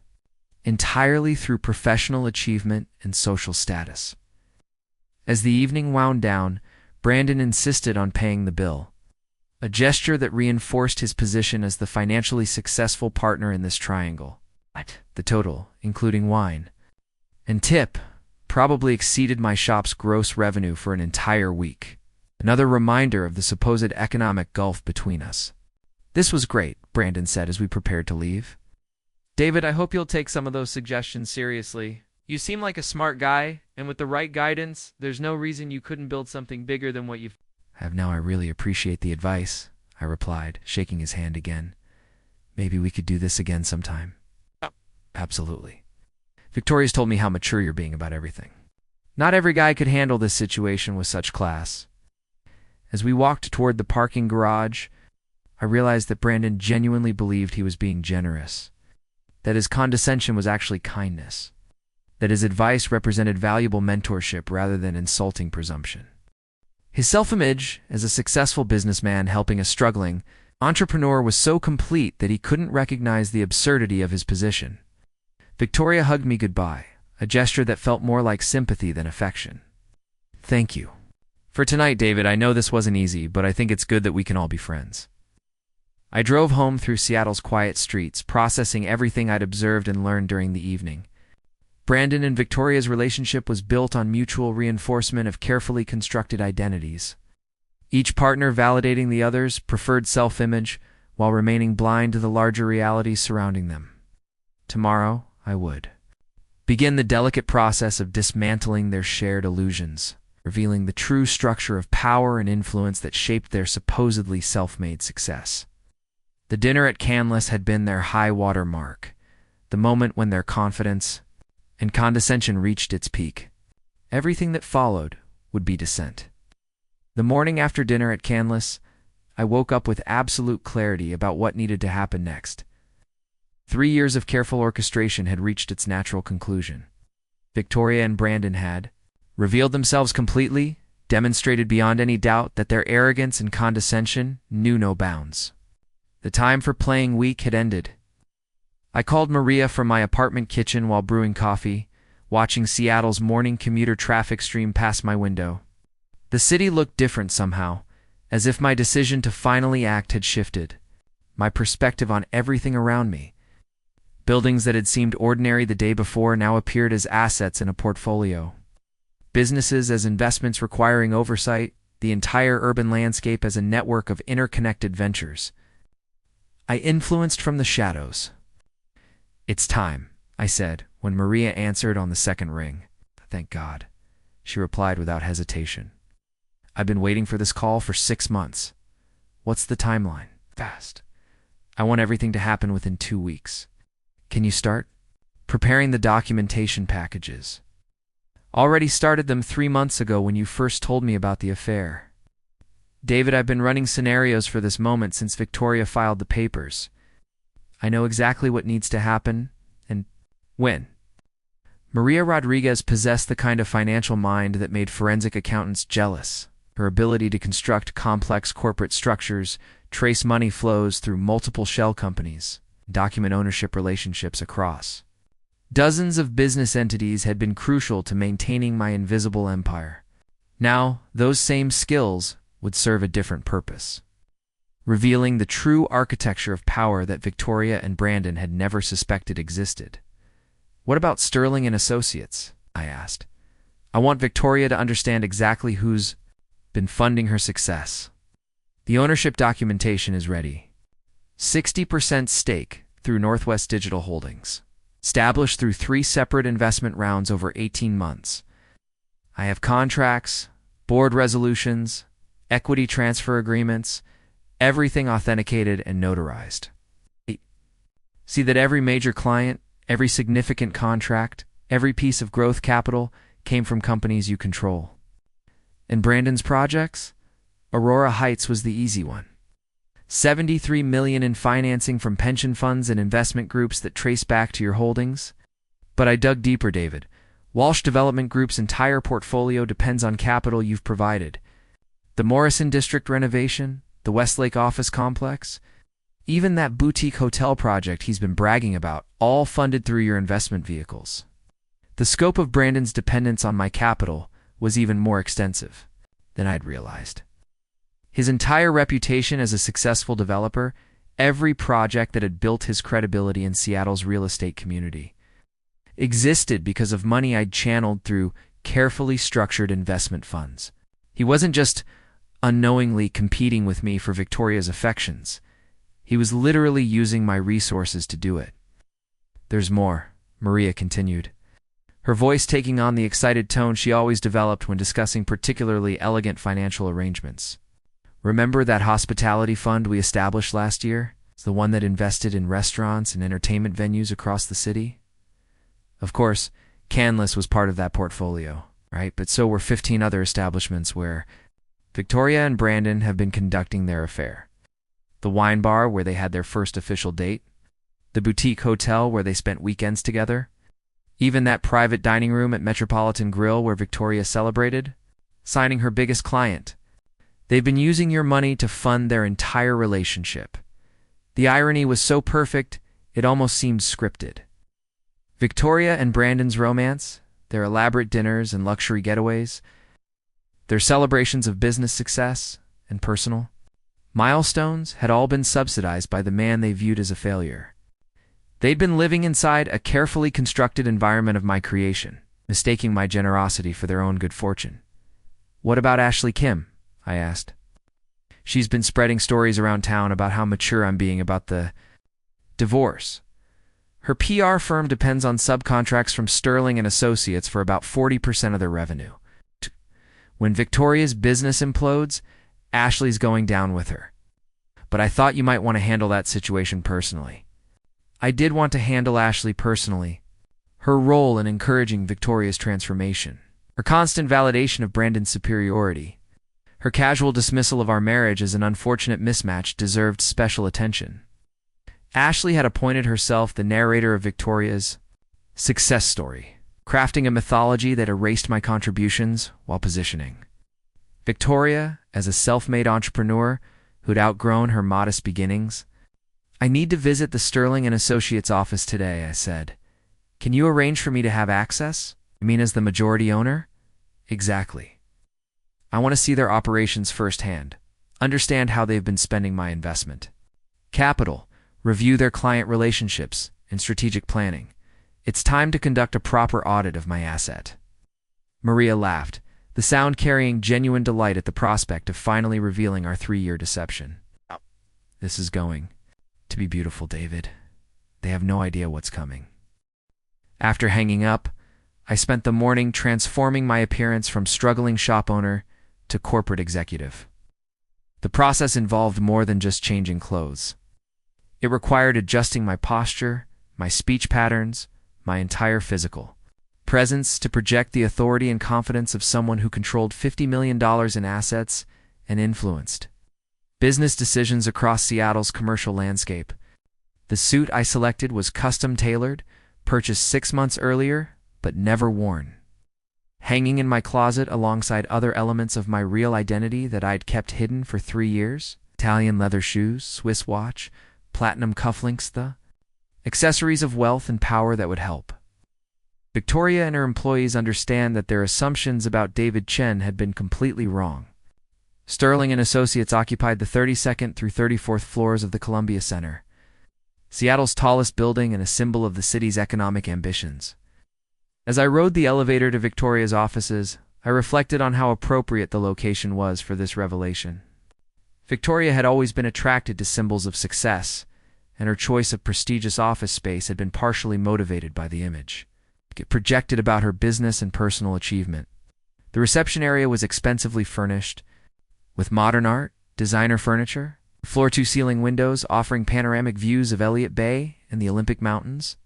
entirely through professional achievement and social status. As the evening wound down, Brandon insisted on paying the bill, a gesture that reinforced his position as the financially successful partner in this triangle. The total, including wine and tip, probably exceeded my shop's gross revenue for an entire week. Another reminder of the supposed economic gulf between us. "This was great," Brandon said as we prepared to leave. "David, I hope you'll take some of those suggestions seriously. You seem like a smart guy, and with the right guidance, there's no reason you couldn't build something bigger than what you've..." I really appreciate the advice," I replied, shaking his hand again. "Maybe we could do this again sometime." "Absolutely. Victoria's told me how mature you're being about everything. Not every guy could handle this situation with such class." As we walked toward the parking garage, I realized that Brandon genuinely believed he was being generous, that his condescension was actually kindness, that his advice represented valuable mentorship rather than insulting presumption. His self-image as a successful businessman helping a struggling entrepreneur was so complete that he couldn't recognize the absurdity of his position. Victoria hugged me goodbye, a gesture that felt more like sympathy than affection. "Thank you for tonight, David. I know this wasn't easy, but I think it's good that we can all be friends." I drove home through Seattle's quiet streets, processing everything I'd observed and learned during the evening. Brandon and Victoria's relationship was built on mutual reinforcement of carefully constructed identities, each partner validating the other's preferred self-image while remaining blind to the larger realities surrounding them. Tomorrow, I would begin the delicate process of dismantling their shared illusions, revealing the true structure of power and influence that shaped their supposedly self-made success. The dinner at Canlis had been their high-water mark, the moment when their confidence and condescension reached its peak. Everything that followed would be descent. The morning after dinner at Canlis, I woke up with absolute clarity about what needed to happen next. 3 years of careful orchestration had reached its natural conclusion. Victoria and Brandon had revealed themselves completely, demonstrated beyond any doubt that their arrogance and condescension knew no bounds. The time for playing weak had ended. I called Maria from my apartment kitchen while brewing coffee, watching Seattle's morning commuter traffic stream past my window. The city looked different somehow, as if my decision to finally act had shifted. My perspective on everything around me. Buildings that had seemed ordinary the day before now appeared as assets in a portfolio. Businesses as investments requiring oversight, the entire urban landscape as a network of interconnected ventures. I influenced from the shadows. "It's time," I said, when Maria answered on the second ring. "Thank God," she replied without hesitation. "I've been waiting for this call for 6 months. What's the timeline?" "Fast. I want everything to happen within 2 weeks. Can you start?" "Preparing the documentation packages. Already started them 3 months ago when you first told me about the affair. David, I've been running scenarios for this moment since Victoria filed the papers. I know exactly what needs to happen and when." Maria Rodriguez possessed the kind of financial mind that made forensic accountants jealous. Her ability to construct complex corporate structures, trace money flows through multiple shell companies, document ownership relationships across dozens of business entities had been crucial to maintaining my invisible empire. Now, those same skills would serve a different purpose, revealing the true architecture of power that Victoria and Brandon had never suspected existed. "What about Sterling and Associates?" I asked. "I want Victoria to understand exactly who's been funding her success." "The ownership documentation is ready. 60% stake through Northwest Digital Holdings. established through 3 separate investment rounds over 18 months. I have contracts, board resolutions, equity transfer agreements, everything authenticated and notarized. See that every major client, every significant contract, every piece of growth capital came from companies you control. In Brandon's projects, Aurora Heights was the easy one. $73 million in financing from pension funds and investment groups that trace back to your holdings. But I dug deeper, David. Walsh Development Group's entire portfolio depends on capital you've provided. The Morrison District renovation, the Westlake office complex, even that boutique hotel project he's been bragging about, all funded through your investment vehicles. The scope of Brandon's dependence on my capital was even more extensive than I'd realized. His entire reputation as a successful developer, every project that had built his credibility in Seattle's real estate community, existed because of money I'd channeled through carefully structured investment funds. He wasn't just unknowingly competing with me for Victoria's affections. He was literally using my resources to do it. There's more, Maria continued, her voice taking on the excited tone she always developed when discussing particularly elegant financial arrangements. Remember that hospitality fund we established last year? It's the one that invested in restaurants and entertainment venues across the city? Of course, Canlis was part of that portfolio, right? But so were 15 other establishments where Victoria and Brandon have been conducting their affair. The wine bar where they had their first official date, the boutique hotel where they spent weekends together, even that private dining room at Metropolitan Grill where Victoria celebrated, signing her biggest client. They've been using your money to fund their entire relationship. The irony was so perfect, it almost seemed scripted. Victoria and Brandon's romance, their elaborate dinners and luxury getaways, their celebrations of business success and personal milestones had all been subsidized by the man they viewed as a failure. They'd been living inside a carefully constructed environment of my creation, mistaking my generosity for their own good fortune. What about Ashley Kim? I asked. She's been spreading stories around town about how mature I'm being about the divorce. Her PR firm depends on subcontracts from Sterling and Associates for about 40% of their revenue. When Victoria's business implodes, Ashley's going down with her. But I thought you might want to handle that situation personally. I did want to handle Ashley personally. Her role in encouraging Victoria's transformation, her constant validation of Brandon's superiority, her casual dismissal of our marriage as an unfortunate mismatch deserved special attention. Ashley had appointed herself the narrator of Victoria's success story, crafting a mythology that erased my contributions while positioning Victoria as a self-made entrepreneur who'd outgrown her modest beginnings. I need to visit the Sterling and Associates office today, I said. Can you arrange for me to have access? You mean as the majority owner? Exactly. I want to see their operations firsthand, understand how they've been spending my investment capital, review their client relationships and strategic planning. It's time to conduct a proper audit of my asset. Maria laughed, the sound carrying genuine delight at the prospect of finally revealing our 3-year deception. This is going to be beautiful, David. They have no idea what's coming. After hanging up, I spent the morning transforming my appearance from struggling shop owner to corporate executive. The process involved more than just changing clothes. It required adjusting my posture, my speech patterns, my entire physical presence to project the authority and confidence of someone who controlled $50 million in assets and influenced business decisions across Seattle's commercial landscape. The suit I selected was custom-tailored, purchased 6 months earlier, but never worn. Hanging in my closet alongside other elements of my real identity that I'd kept hidden for 3 years, Italian leather shoes, Swiss watch, platinum cufflinks, the accessories of wealth and power that would help Victoria and her employees understand that their assumptions about David Chen had been completely wrong. Sterling and Associates occupied the 32nd through 34th floors of the Columbia Center, Seattle's tallest building and a symbol of the city's economic ambitions. As I rode the elevator to Victoria's offices, I reflected on how appropriate the location was for this revelation. Victoria had always been attracted to symbols of success, and her choice of prestigious office space had been partially motivated by the image it projected about her business and personal achievement. The reception area was expensively furnished with modern art, designer furniture, floor-to-ceiling windows offering panoramic views of Elliott Bay and the Olympic Mountains.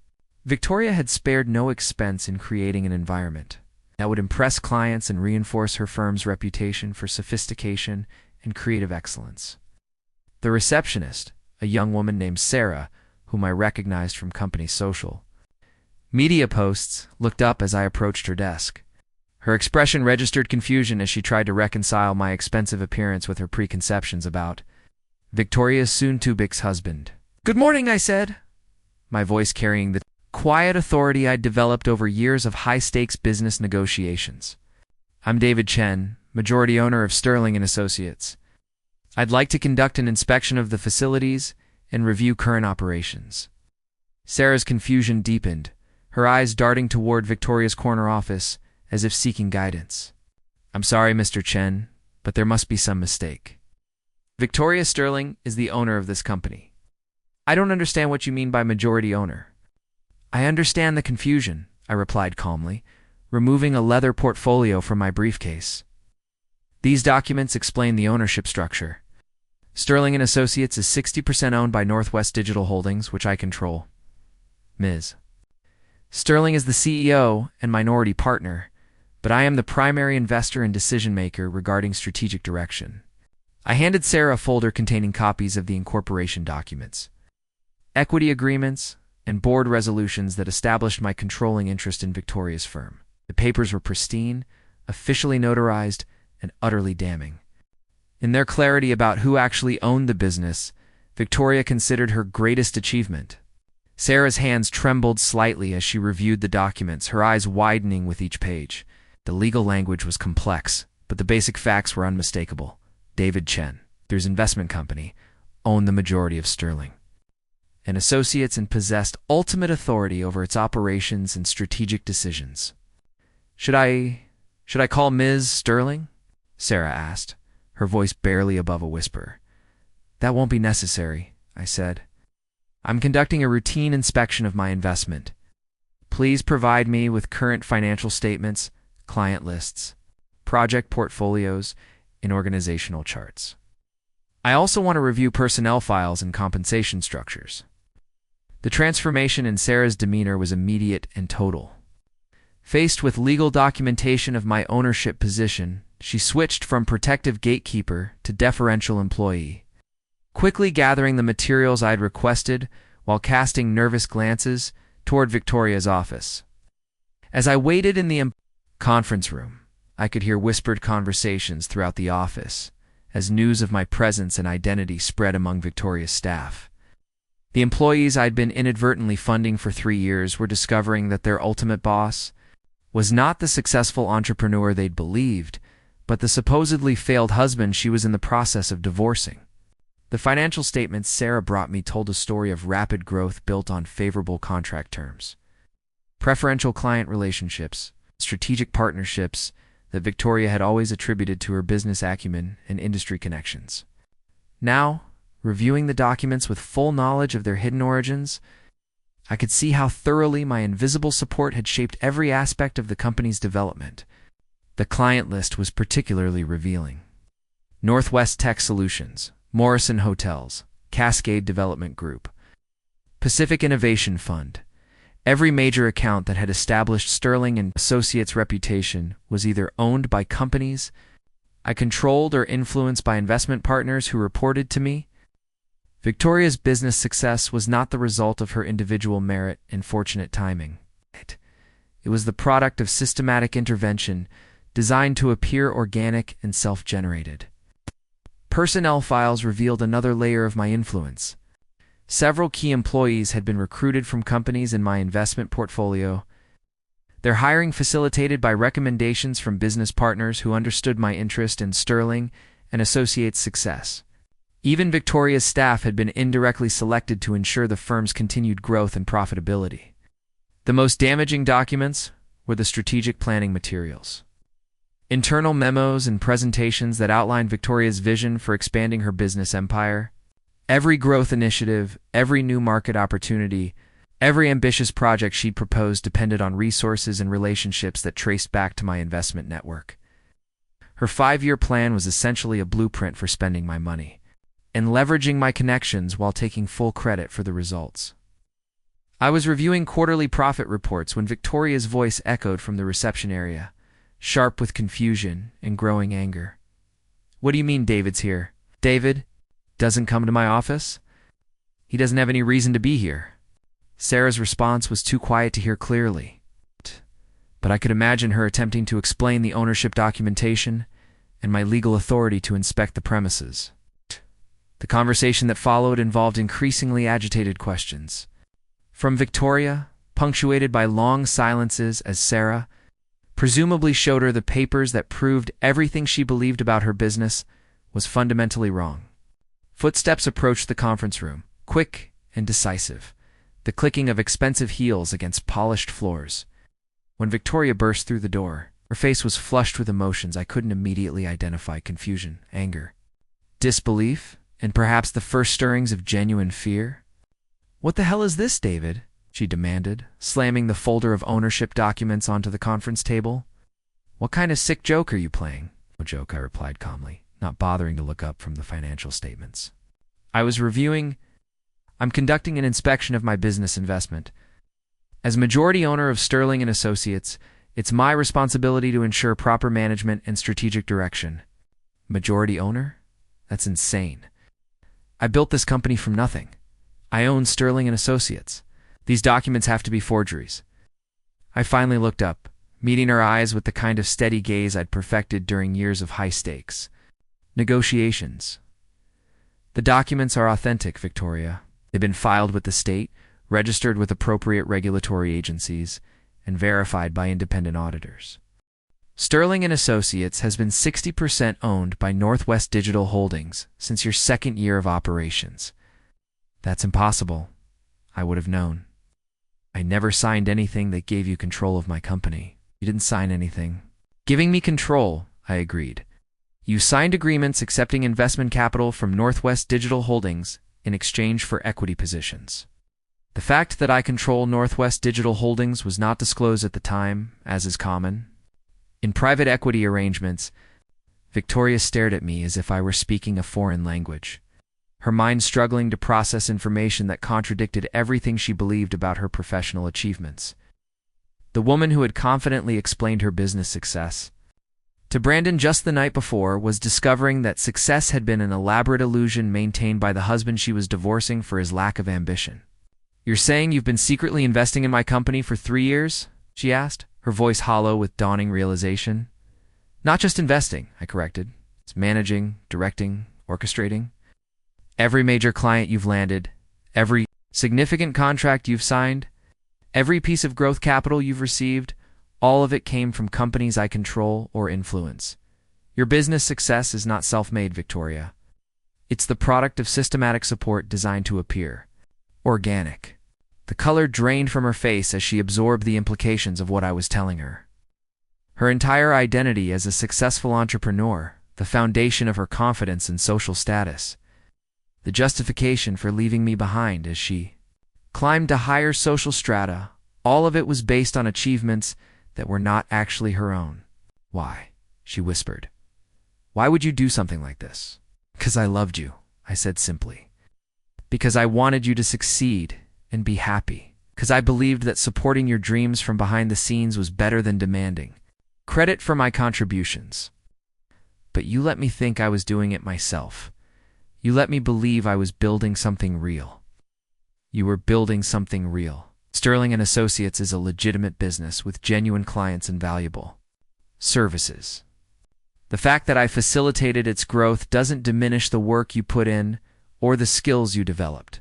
Victoria had spared no expense in creating an environment that would impress clients and reinforce her firm's reputation for sophistication and creative excellence. The receptionist, a young woman named Sarah, whom I recognized from company social media posts, looked up as I approached her desk. Her expression registered confusion as she tried to reconcile my expensive appearance with her preconceptions about Victoria's soon-to-be's husband. "Good morning," I said, my voice carrying the quiet authority I'd developed over years of high-stakes business negotiations. "I'm David Chen, majority owner of Sterling & Associates. I'd like to conduct an inspection of the facilities and review current operations." Sarah's confusion deepened, her eyes darting toward Victoria's corner office as if seeking guidance. "I'm sorry, Mr. Chen, but there must be some mistake. Victoria Sterling is the owner of this company." "I don't understand what you mean by majority owner." "I understand the confusion," I replied calmly, removing a leather portfolio from my briefcase. "These documents explain the ownership structure. Sterling & Associates is 60% owned by Northwest Digital Holdings, which I control. Ms. Sterling is the CEO and minority partner, but I am the primary investor and decision-maker regarding strategic direction." I handed Sarah a folder containing copies of the incorporation documents, equity agreements, and board resolutions that established my controlling interest in Victoria's firm. The papers were pristine, officially notarized, and utterly damning. In their clarity about who actually owned the business, Victoria considered her greatest achievement. Sarah's hands trembled slightly as she reviewed the documents, her eyes widening with each page. The legal language was complex, but the basic facts were unmistakable. David Chen, through his investment company, owned the majority of Sterling & Associates and possessed ultimate authority over its operations and strategic decisions. Should I call Ms. Sterling?" Sarah asked, her voice barely above a whisper. "That won't be necessary," I said. "I'm conducting a routine inspection of my investment. Please provide me with current financial statements, client lists, project portfolios, and organizational charts. I also want to review personnel files and compensation structures." The transformation in Sarah's demeanor was immediate and total. Faced with legal documentation of my ownership position, she switched from protective gatekeeper to deferential employee, quickly gathering the materials I'd requested while casting nervous glances toward Victoria's office. As I waited in the conference room, I could hear whispered conversations throughout the office as news of my presence and identity spread among Victoria's staff. The employees I'd been inadvertently funding for 3 years were discovering that their ultimate boss was not the successful entrepreneur they'd believed, but the supposedly failed husband she was in the process of divorcing. The financial statements Sarah brought me told a story of rapid growth built on favorable contract terms, preferential client relationships, strategic partnerships that Victoria had always attributed to her business acumen and industry connections. Now, reviewing the documents with full knowledge of their hidden origins, I could see how thoroughly my invisible support had shaped every aspect of the company's development. The client list was particularly revealing. Northwest Tech Solutions, Morrison Hotels, Cascade Development Group, Pacific Innovation Fund. Every major account that had established Sterling & Associates' reputation was either owned by companies I controlled or influenced by investment partners who reported to me. Victoria's business success was not the result of her individual merit and fortunate timing. It was the product of systematic intervention designed to appear organic and self-generated. Personnel files revealed another layer of my influence. Several key employees had been recruited from companies in my investment portfolio, their hiring facilitated by recommendations from business partners who understood my interest in Sterling & Associates' success. Even Victoria's staff had been indirectly selected to ensure the firm's continued growth and profitability. The most damaging documents were the strategic planning materials. Internal memos and presentations that outlined Victoria's vision for expanding her business empire. Every growth initiative, every new market opportunity, every ambitious project she'd proposed depended on resources and relationships that traced back to my investment network. Her 5-year plan was essentially a blueprint for spending my money and leveraging my connections while taking full credit for the results. I was reviewing quarterly profit reports when Victoria's voice echoed from the reception area, sharp with confusion and growing anger. "What do you mean David's here? David doesn't come to my office? He doesn't have any reason to be here." Sarah's response was too quiet to hear clearly, but I could imagine her attempting to explain the ownership documentation and my legal authority to inspect the premises. The conversation that followed involved increasingly agitated questions from Victoria, punctuated by long silences as Sarah presumably showed her the papers that proved everything she believed about her business was fundamentally wrong. Footsteps approached the conference room, quick and decisive, the clicking of expensive heels against polished floors. When Victoria burst through the door, her face was flushed with emotions I couldn't immediately identify: confusion, anger, disbelief, and perhaps the first stirrings of genuine fear. "What the hell is this, David?" she demanded, slamming the folder of ownership documents onto the conference table. "What kind of sick joke are you playing?" "No joke," I replied calmly, not bothering to look up from the financial statements. I'm conducting an inspection of my business investment. As majority owner of Sterling & Associates, it's my responsibility to ensure proper management and strategic direction." Majority owner? That's insane. I built this company from nothing. I own Sterling & Associates. These documents have to be forgeries. I finally looked up, meeting her eyes with the kind of steady gaze I'd perfected during years of high-stakes negotiations. "The documents are authentic, Victoria. They've been filed with the state, registered with appropriate regulatory agencies, and verified by independent auditors. Sterling & Associates has been 60% owned by Northwest Digital Holdings since your 2nd year of operations." "That's impossible. I would have known. I never signed anything that gave you control of my company." "You didn't sign anything giving me control," I agreed. "You signed agreements accepting investment capital from Northwest Digital Holdings in exchange for equity positions. The fact that I control Northwest Digital Holdings was not disclosed at the time, as is common. In private equity arrangements." Victoria stared at me as if I were speaking a foreign language, her mind struggling to process information that contradicted everything she believed about her professional achievements. The woman who had confidently explained her business success to Brandon just the night before was discovering that success had been an elaborate illusion maintained by the husband she was divorcing for his lack of ambition. "You're saying you've been secretly investing in my company for 3 years?" she asked, her voice hollow with dawning realization. "Not just investing," I corrected. "It's managing, directing, orchestrating. Every major client you've landed, every significant contract you've signed, every piece of growth capital you've received, all of it came from companies I control or influence. Your business success is not self-made, Victoria. It's the product of systematic support designed to appear organic." The color drained from her face as she absorbed the implications of what I was telling her. Her entire identity as a successful entrepreneur, the foundation of her confidence and social status, the justification for leaving me behind as she climbed to higher social strata, all of it was based on achievements that were not actually her own. "Why?" she whispered. "Why would you do something like this?" "Because I loved you," I said simply. "Because I wanted you to succeed and be happy. Because I believed that supporting your dreams from behind the scenes was better than demanding credit for my contributions. But you let me think I was doing it myself. You let me believe I was building something real." "You were building something real. Sterling & Associates is a legitimate business with genuine clients and valuable services. The fact that I facilitated its growth doesn't diminish the work you put in or the skills you developed.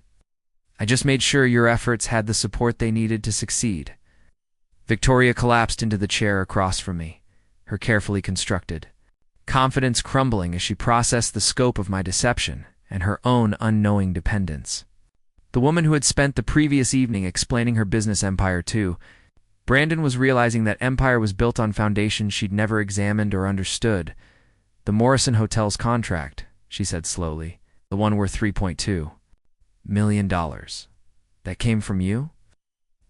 I just made sure your efforts had the support they needed to succeed." Victoria collapsed into the chair across from me, her carefully constructed confidence crumbling as she processed the scope of my deception and her own unknowing dependence. The woman who had spent the previous evening explaining her business empire to Brandon was realizing that empire was built on foundations she'd never examined or understood. "The Morrison Hotel's contract," she said slowly, "the one worth 3.2. million. That came from you?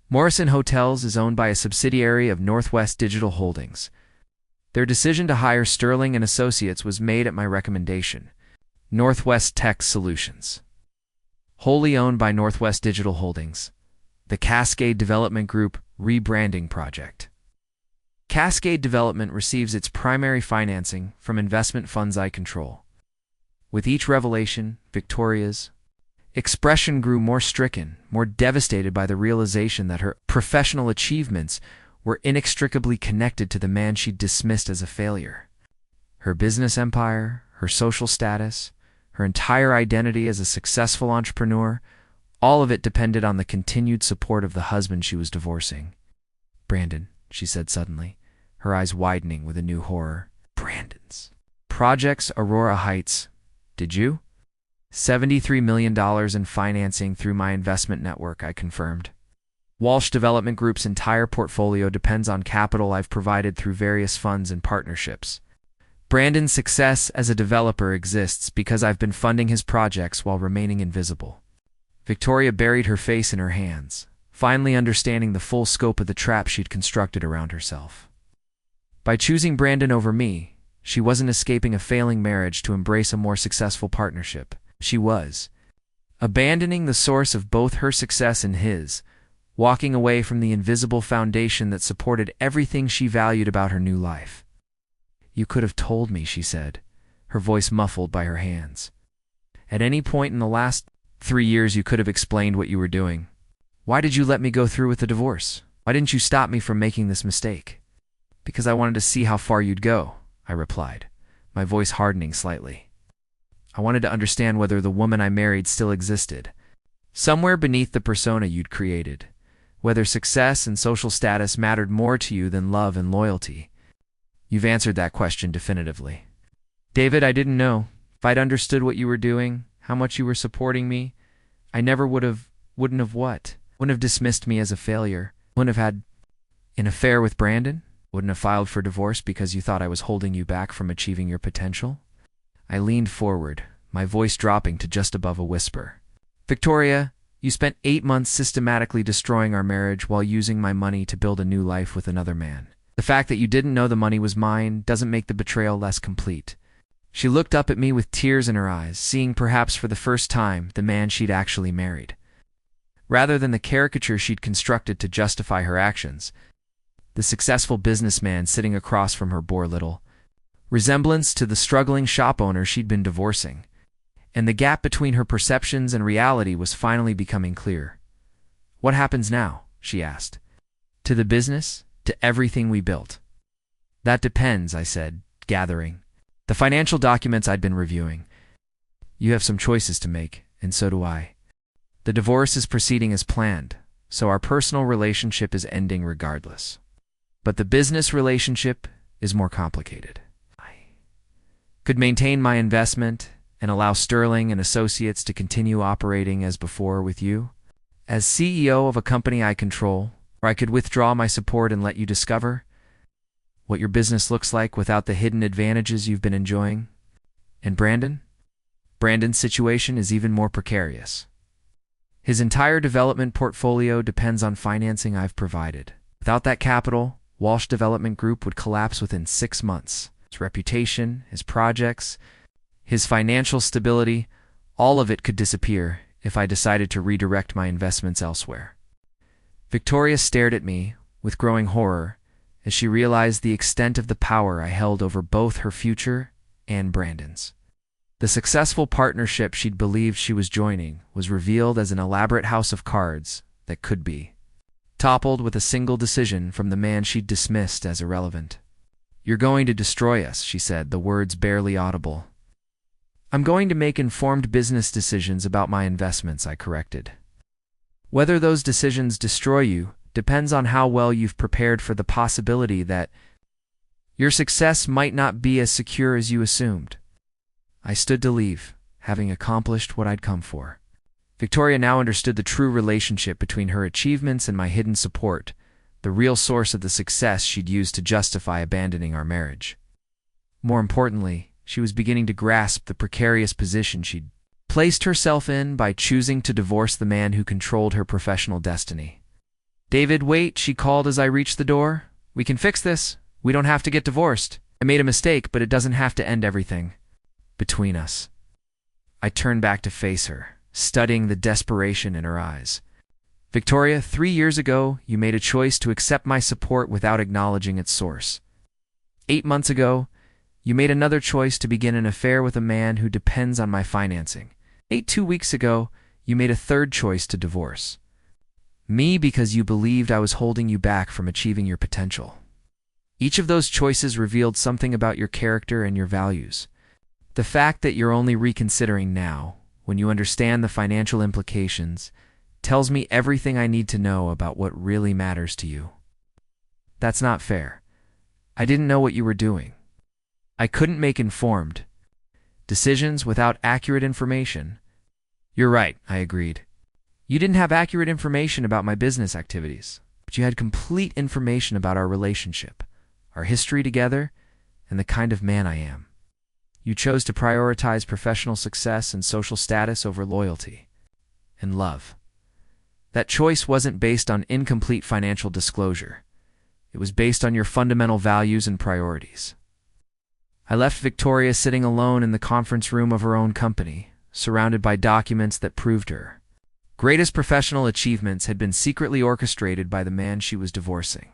Morrison Hotels is owned by a subsidiary of Northwest Digital Holdings. Their decision to hire Sterling and Associates was made at my recommendation. Northwest Tech Solutions. Wholly owned by Northwest Digital Holdings. The Cascade Development Group rebranding project. Cascade Development receives its primary financing from investment funds I control. With each revelation, Victoria's expression grew more stricken, more devastated by the realization that her professional achievements were inextricably connected to the man she'd dismissed as a failure. Her business empire, her social status, her entire identity as a successful entrepreneur, all of it depended on the continued support of the husband she was divorcing. "Brandon," she said suddenly, her eyes widening with a new horror. "Brandon's projects, Aurora Heights. Did you?" $73 million in financing through my investment network, I confirmed. Walsh Development Group's entire portfolio depends on capital I've provided through various funds and partnerships. Brandon's success as a developer exists because I've been funding his projects while remaining invisible. Victoria buried her face in her hands, finally understanding the full scope of the trap she'd constructed around herself. By choosing Brandon over me, she wasn't escaping a failing marriage to embrace a more successful partnership. She was abandoning the source of both her success and his, walking away from the invisible foundation that supported everything she valued about her new life. "You could have told me," she said, her voice muffled by her hands. "At any point in the last 3 years you could have explained what you were doing. Why did you let me go through with the divorce? Why didn't you stop me from making this mistake?" "Because I wanted to see how far you'd go," I replied, my voice hardening slightly. "I wanted to understand whether the woman I married still existed, somewhere beneath the persona you'd created, whether success and social status mattered more to you than love and loyalty. You've answered that question definitively." "David, I didn't know. If I'd understood what you were doing, how much you were supporting me, I never wouldn't have dismissed me as a failure, wouldn't have had an affair with Brandon, wouldn't have filed for divorce because you thought I was holding you back from achieving your potential." I leaned forward, my voice dropping to just above a whisper. "Victoria, you spent 8 months systematically destroying our marriage while using my money to build a new life with another man. The fact that you didn't know the money was mine doesn't make the betrayal less complete." She looked up at me with tears in her eyes, seeing perhaps for the first time the man she'd actually married. Rather than the caricature she'd constructed to justify her actions, the successful businessman sitting across from her bore little resemblance to the struggling shop owner she'd been divorcing, and the gap between her perceptions and reality was finally becoming clear. "What happens now?" she asked. "To the business? To everything we built?" "That depends," I said, gathering the financial documents I'd been reviewing. "You have some choices to make, and so do I. The divorce is proceeding as planned, so our personal relationship is ending regardless. But the business relationship is more complicated. I could maintain my investment and allow Sterling and Associates to continue operating as before with you, as CEO of a company I control, or I could withdraw my support and let you discover what your business looks like without the hidden advantages you've been enjoying. And Brandon's situation is even more precarious. His entire development portfolio depends on financing I've provided. Without that capital, Walsh Development Group would collapse within 6 months. His reputation, his projects, his financial stability, all of it could disappear if I decided to redirect my investments elsewhere." Victoria stared at me with growing horror as she realized the extent of the power I held over both her future and Brandon's. The successful partnership she'd believed she was joining was revealed as an elaborate house of cards that could be toppled with a single decision from the man she'd dismissed as irrelevant. "You're going to destroy us," she said, the words barely audible. "I'm going to make informed business decisions about my investments," I corrected. "Whether those decisions destroy you depends on how well you've prepared for the possibility that your success might not be as secure as you assumed." I stood to leave, having accomplished what I'd come for. Victoria now understood the true relationship between her achievements and my hidden support, the real source of the success she'd used to justify abandoning our marriage. More importantly, she was beginning to grasp the precarious position she'd placed herself in by choosing to divorce the man who controlled her professional destiny. "David, wait," she called as I reached the door. "We can fix this. We don't have to get divorced. I made a mistake, but it doesn't have to end everything between us." I turned back to face her, studying the desperation in her eyes. "Victoria, 3 years ago, you made a choice to accept my support without acknowledging its source. 8 months ago, you made another choice to begin an affair with a man who depends on my financing. 2 weeks ago, you made a third choice to divorce me because you believed I was holding you back from achieving your potential. Each of those choices revealed something about your character and your values. The fact that you're only reconsidering now, when you understand the financial implications, tells me everything I need to know about what really matters to you. That's not fair. I didn't know what you were doing. I couldn't make informed decisions without accurate information." "You're right," I agreed. "You didn't have accurate information about my business activities, but you had complete information about our relationship, our history together, and the kind of man I am. You chose to prioritize professional success and social status over loyalty and love. That choice wasn't based on incomplete financial disclosure. It was based on your fundamental values and priorities." I left Victoria sitting alone in the conference room of her own company, surrounded by documents that proved her greatest professional achievements had been secretly orchestrated by the man she was divorcing.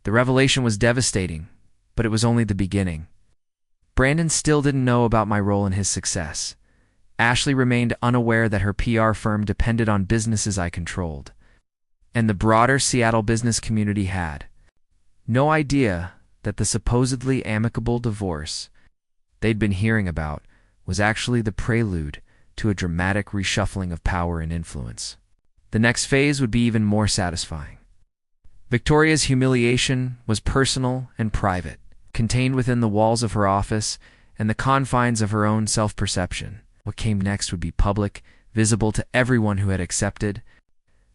The revelation was devastating, but it was only the beginning. Brandon still didn't know about my role in his success. Ashley remained unaware that her PR firm depended on businesses I controlled. And the broader Seattle business community had no idea that the supposedly amicable divorce they'd been hearing about was actually the prelude to a dramatic reshuffling of power and influence. The next phase would be even more satisfying. Victoria's humiliation was personal and private, contained within the walls of her office and the confines of her own self-perception. What came next would be public, visible to everyone who had accepted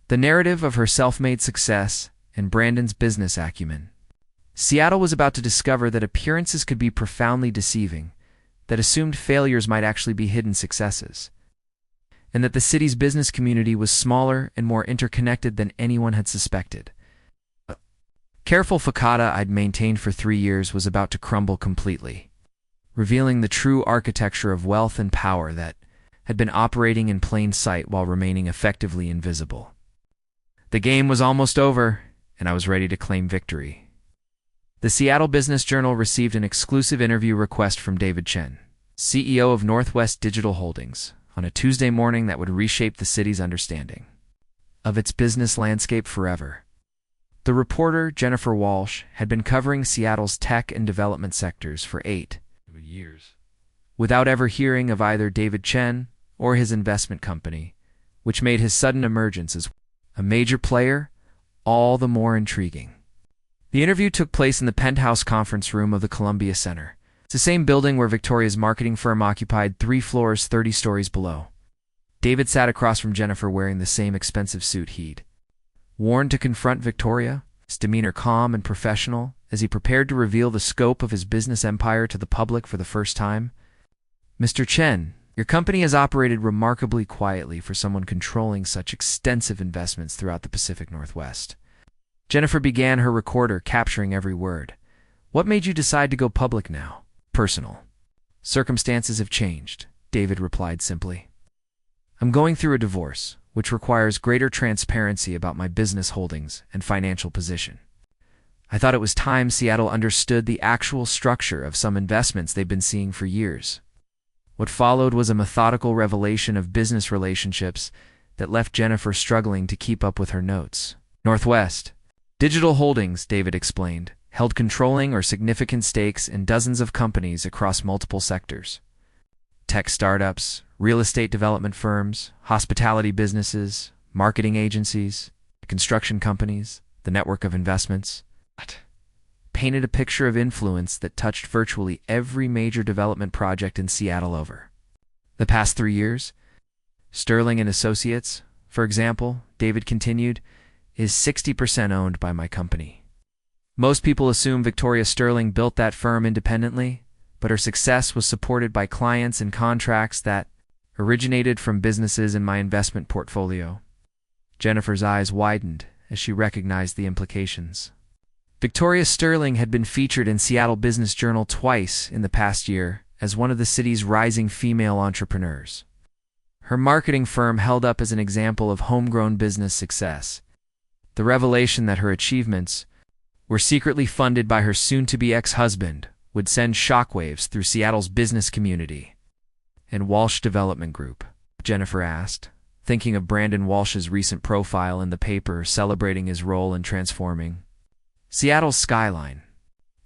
the narrative of her self-made success and Brandon's business acumen. Seattle was about to discover that appearances could be profoundly deceiving, that assumed failures might actually be hidden successes, and that the city's business community was smaller and more interconnected than anyone had suspected. The careful facade I'd maintained for 3 years was about to crumble completely, revealing the true architecture of wealth and power that had been operating in plain sight while remaining effectively invisible. The game was almost over, and I was ready to claim victory. The Seattle Business Journal received an exclusive interview request from David Chen, CEO of Northwest Digital Holdings, on a Tuesday morning that would reshape the city's understanding of its business landscape forever. The reporter, Jennifer Walsh, had been covering Seattle's tech and development sectors for 8 years, without ever hearing of either David Chen or his investment company, which made his sudden emergence as a major player all the more intriguing. The interview took place in the penthouse conference room of the Columbia Center. It's the same building where Victoria's marketing firm occupied 3 floors 30 stories below. David sat across from Jennifer wearing the same expensive suit he'd worn to confront Victoria, his demeanor calm and professional as he prepared to reveal the scope of his business empire to the public for the first time. "Mr. Chen, your company has operated remarkably quietly for someone controlling such extensive investments throughout the Pacific Northwest." Jennifer began, her recorder capturing every word. "What made you decide to go public now?" "Personal circumstances have changed," David replied simply. "I'm going through a divorce, which requires greater transparency about my business holdings and financial position. I thought it was time Seattle understood the actual structure of some investments they've been seeing for years." What followed was a methodical revelation of business relationships that left Jennifer struggling to keep up with her notes. "Northwest Digital Holdings," David explained, held controlling or significant stakes in dozens of companies across multiple sectors. Tech startups, real estate development firms, hospitality businesses, marketing agencies, construction companies, the network of investments. Painted a picture of influence that touched virtually every major development project in Seattle over the past 3 years. "Sterling and Associates, for example," David continued, "is 60% owned by my company. Most people assume Victoria Sterling built that firm independently, but her success was supported by clients and contracts that originated from businesses in my investment portfolio. Jennifer's eyes widened as she recognized the implications. Victoria Sterling had been featured in Seattle Business Journal twice in the past year as one of the city's rising female entrepreneurs. Her marketing firm held up as an example of homegrown business success. The revelation that her achievements were secretly funded by her soon-to-be ex-husband would send shockwaves through Seattle's business community. And Walsh Development Group, Jennifer asked, thinking of Brandon Walsh's recent profile in the paper celebrating his role in transforming Seattle's skyline.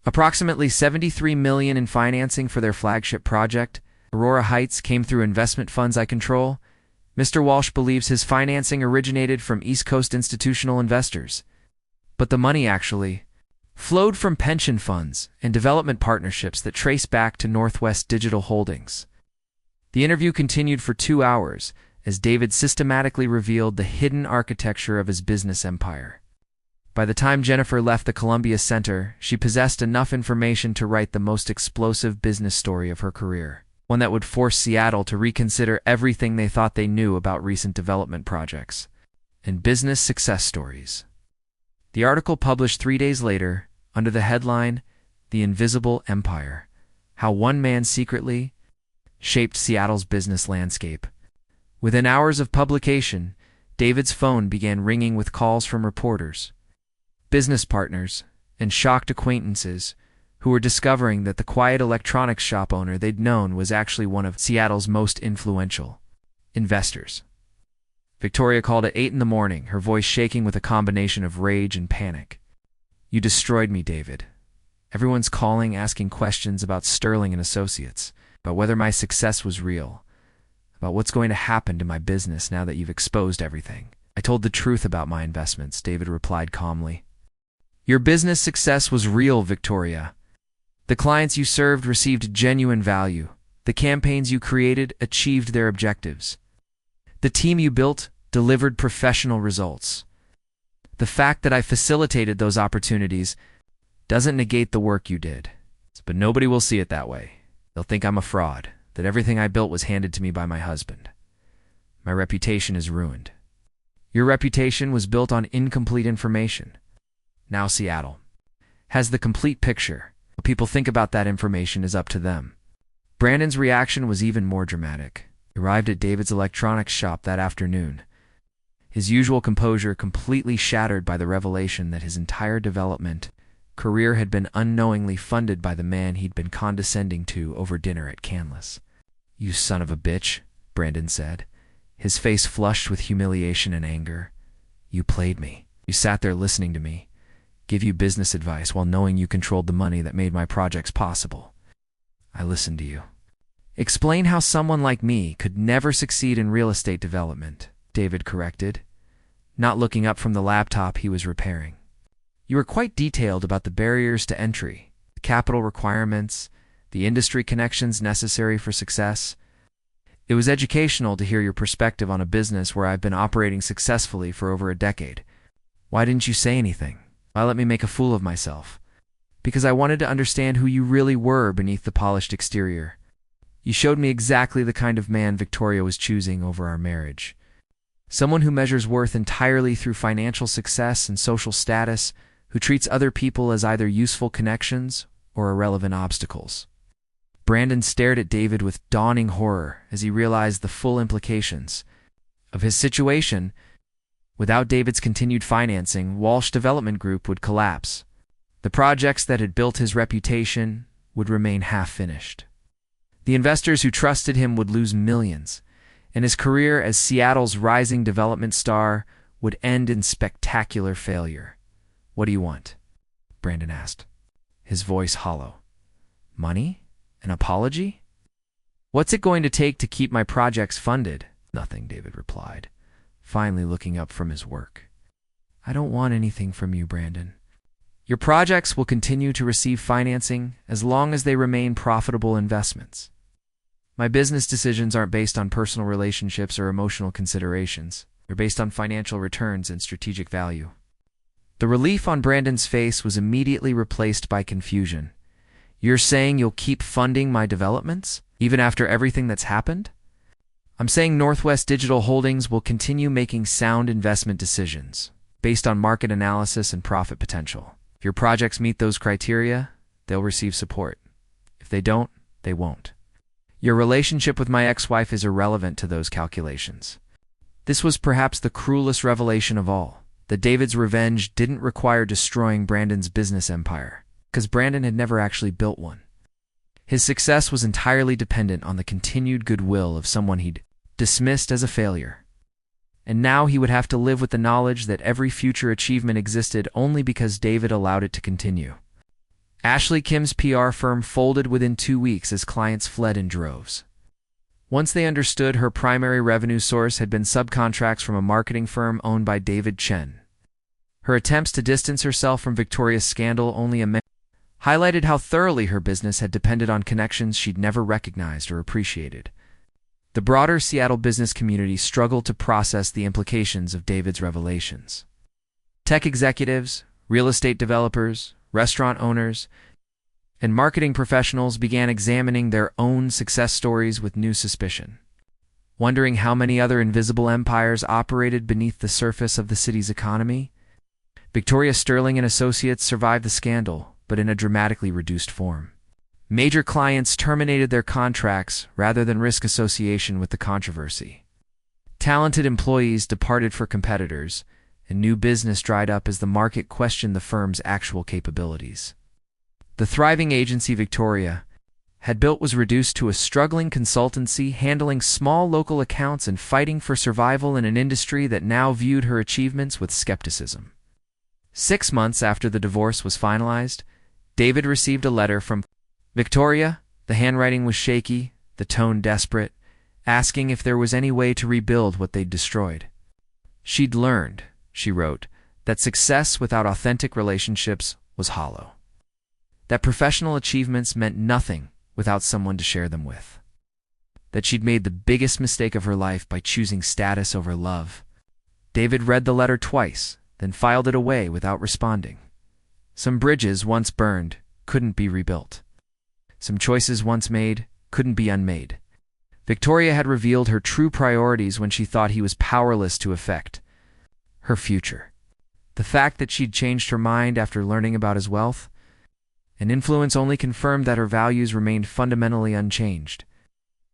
Approximately $73 million in financing for their flagship project, Aurora Heights, came through investment funds I control. Mr. Walsh believes his financing originated from East Coast institutional investors, but the money actually flowed from pension funds and development partnerships that trace back to Northwest Digital Holdings. The interview continued for 2 hours as David systematically revealed the hidden architecture of his business empire. By the time Jennifer left the Columbia Center, she possessed enough information to write the most explosive business story of her career, one that would force Seattle to reconsider everything they thought they knew about recent development projects and business success stories. The article, published 3 days later, under the headline, "The Invisible Empire: How One Man Secretly Shaped Seattle's Business Landscape." Within hours of publication, David's phone began ringing with calls from reporters, business partners, and shocked acquaintances who were discovering that the quiet electronics shop owner they'd known was actually one of Seattle's most influential investors. Victoria called at 8 in the morning, her voice shaking with a combination of rage and panic. "You destroyed me, David. Everyone's calling, asking questions about Sterling and Associates, about whether my success was real, about what's going to happen to my business now that you've exposed everything." "I told the truth about my investments," David replied calmly. "Your business success was real, Victoria. The clients you served received genuine value. The campaigns you created achieved their objectives. The team you built delivered professional results. The fact that I facilitated those opportunities doesn't negate the work you did. But nobody will see it that way. They'll think I'm a fraud, that everything I built was handed to me by my husband. My reputation is ruined. Your reputation was built on incomplete information. Now Seattle has the complete picture. What people think about that information is up to them." Brandon's reaction was even more dramatic. He arrived at David's electronics shop that afternoon, his usual composure completely shattered by the revelation that his entire development career had been unknowingly funded by the man he'd been condescending to over dinner at Canlis. "You son of a bitch," Brandon said, his face flushed with humiliation and anger. "You played me. You sat there listening to me give you business advice while knowing you controlled the money that made my projects possible. I listened to you. Explain how someone like me could never succeed in real estate development," David corrected, not looking up from the laptop he was repairing. "You were quite detailed about the barriers to entry, the capital requirements, the industry connections necessary for success. It was educational to hear your perspective on a business where I've been operating successfully for over a decade. Why didn't you say anything? Why let me make a fool of myself? Because I wanted to understand who you really were beneath the polished exterior. You showed me exactly the kind of man Victoria was choosing over our marriage. Someone who measures worth entirely through financial success and social status, who treats other people as either useful connections or irrelevant obstacles." Brandon stared at David with dawning horror as he realized the full implications of his situation. Without David's continued financing, Walsh Development Group would collapse. The projects that had built his reputation would remain half-finished. The investors who trusted him would lose millions, and his career as Seattle's rising development star would end in spectacular failure. "What do you want?" Brandon asked, his voice hollow. "Money? An apology? What's it going to take to keep my projects funded?" "Nothing," David replied, finally looking up from his work. "I don't want anything from you, Brandon. Your projects will continue to receive financing as long as they remain profitable investments. My business decisions aren't based on personal relationships or emotional considerations. They're based on financial returns and strategic value." The relief on Brandon's face was immediately replaced by confusion. "You're saying you'll keep funding my developments, even after everything that's happened?" I'm saying Northwest Digital Holdings will continue making sound investment decisions based on market analysis and profit potential. If your projects meet those criteria, they'll receive support. If they don't, they won't. Your relationship with my ex-wife is irrelevant to those calculations. This was perhaps the cruelest revelation of all, that David's revenge didn't require destroying Brandon's business empire, because Brandon had never actually built one. His success was entirely dependent on the continued goodwill of someone he'd dismissed as a failure. And now he would have to live with the knowledge that every future achievement existed only because David allowed it to continue. Ashley Kim's PR firm folded within 2 weeks as clients fled in droves. Once they understood her primary revenue source had been subcontracts from a marketing firm owned by David Chen. Her attempts to distance herself from Victoria's scandal only highlighted how thoroughly her business had depended on connections she'd never recognized or appreciated. The broader Seattle business community struggled to process the implications of David's revelations. Tech executives, real estate developers, restaurant owners, and marketing professionals began examining their own success stories with new suspicion, wondering how many other invisible empires operated beneath the surface of the city's economy. Victoria Sterling and Associates survived the scandal, but in a dramatically reduced form. Major clients terminated their contracts rather than risk association with the controversy. Talented employees departed for competitors, and new business dried up as the market questioned the firm's actual capabilities. The thriving agency Victoria had built was reduced to a struggling consultancy handling small local accounts and fighting for survival in an industry that now viewed her achievements with skepticism. 6 months after the divorce was finalized, David received a letter from Victoria. The handwriting was shaky, the tone desperate, asking if there was any way to rebuild what they'd destroyed. She'd learned, she wrote, that success without authentic relationships was hollow. That professional achievements meant nothing without someone to share them with. That she'd made the biggest mistake of her life by choosing status over love. David read the letter twice, then filed it away without responding. Some bridges once burned couldn't be rebuilt. Some choices once made couldn't be unmade. Victoria had revealed her true priorities when she thought he was powerless to affect her future. The fact that she'd changed her mind after learning about his wealth and influence only confirmed that her values remained fundamentally unchanged.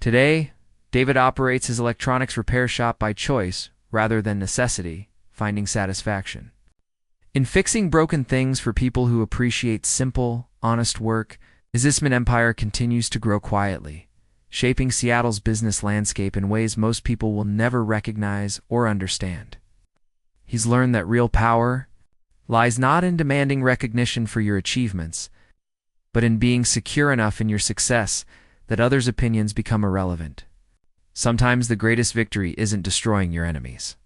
Today, David operates his electronics repair shop by choice rather than necessity, finding satisfaction in fixing broken things for people who appreciate simple, honest work. His Isman empire continues to grow quietly, shaping Seattle's business landscape in ways most people will never recognize or understand. He's learned that real power lies not in demanding recognition for your achievements, but in being secure enough in your success that others' opinions become irrelevant. Sometimes the greatest victory isn't destroying your enemies,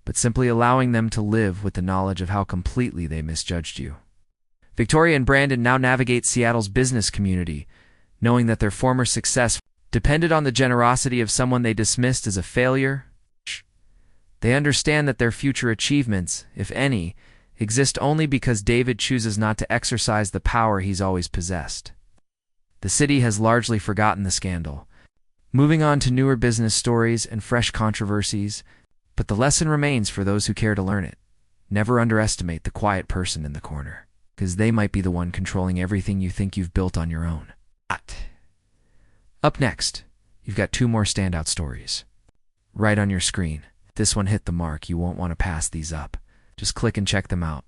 but simply allowing them to live with the knowledge of how completely they misjudged you. Victoria and Brandon now navigate Seattle's business community, knowing that their former success depended on the generosity of someone they dismissed as a failure. They understand that their future achievements, if any, exist only because David chooses not to exercise the power he's always possessed. The city has largely forgotten the scandal, moving on to newer business stories and fresh controversies, but the lesson remains for those who care to learn it. Never underestimate the quiet person in the corner, because they might be the one controlling everything you think you've built on your own. Up next, you've got 2 more standout stories. Right on your screen. If this one hit the mark, you won't want to pass these up. Just click and check them out.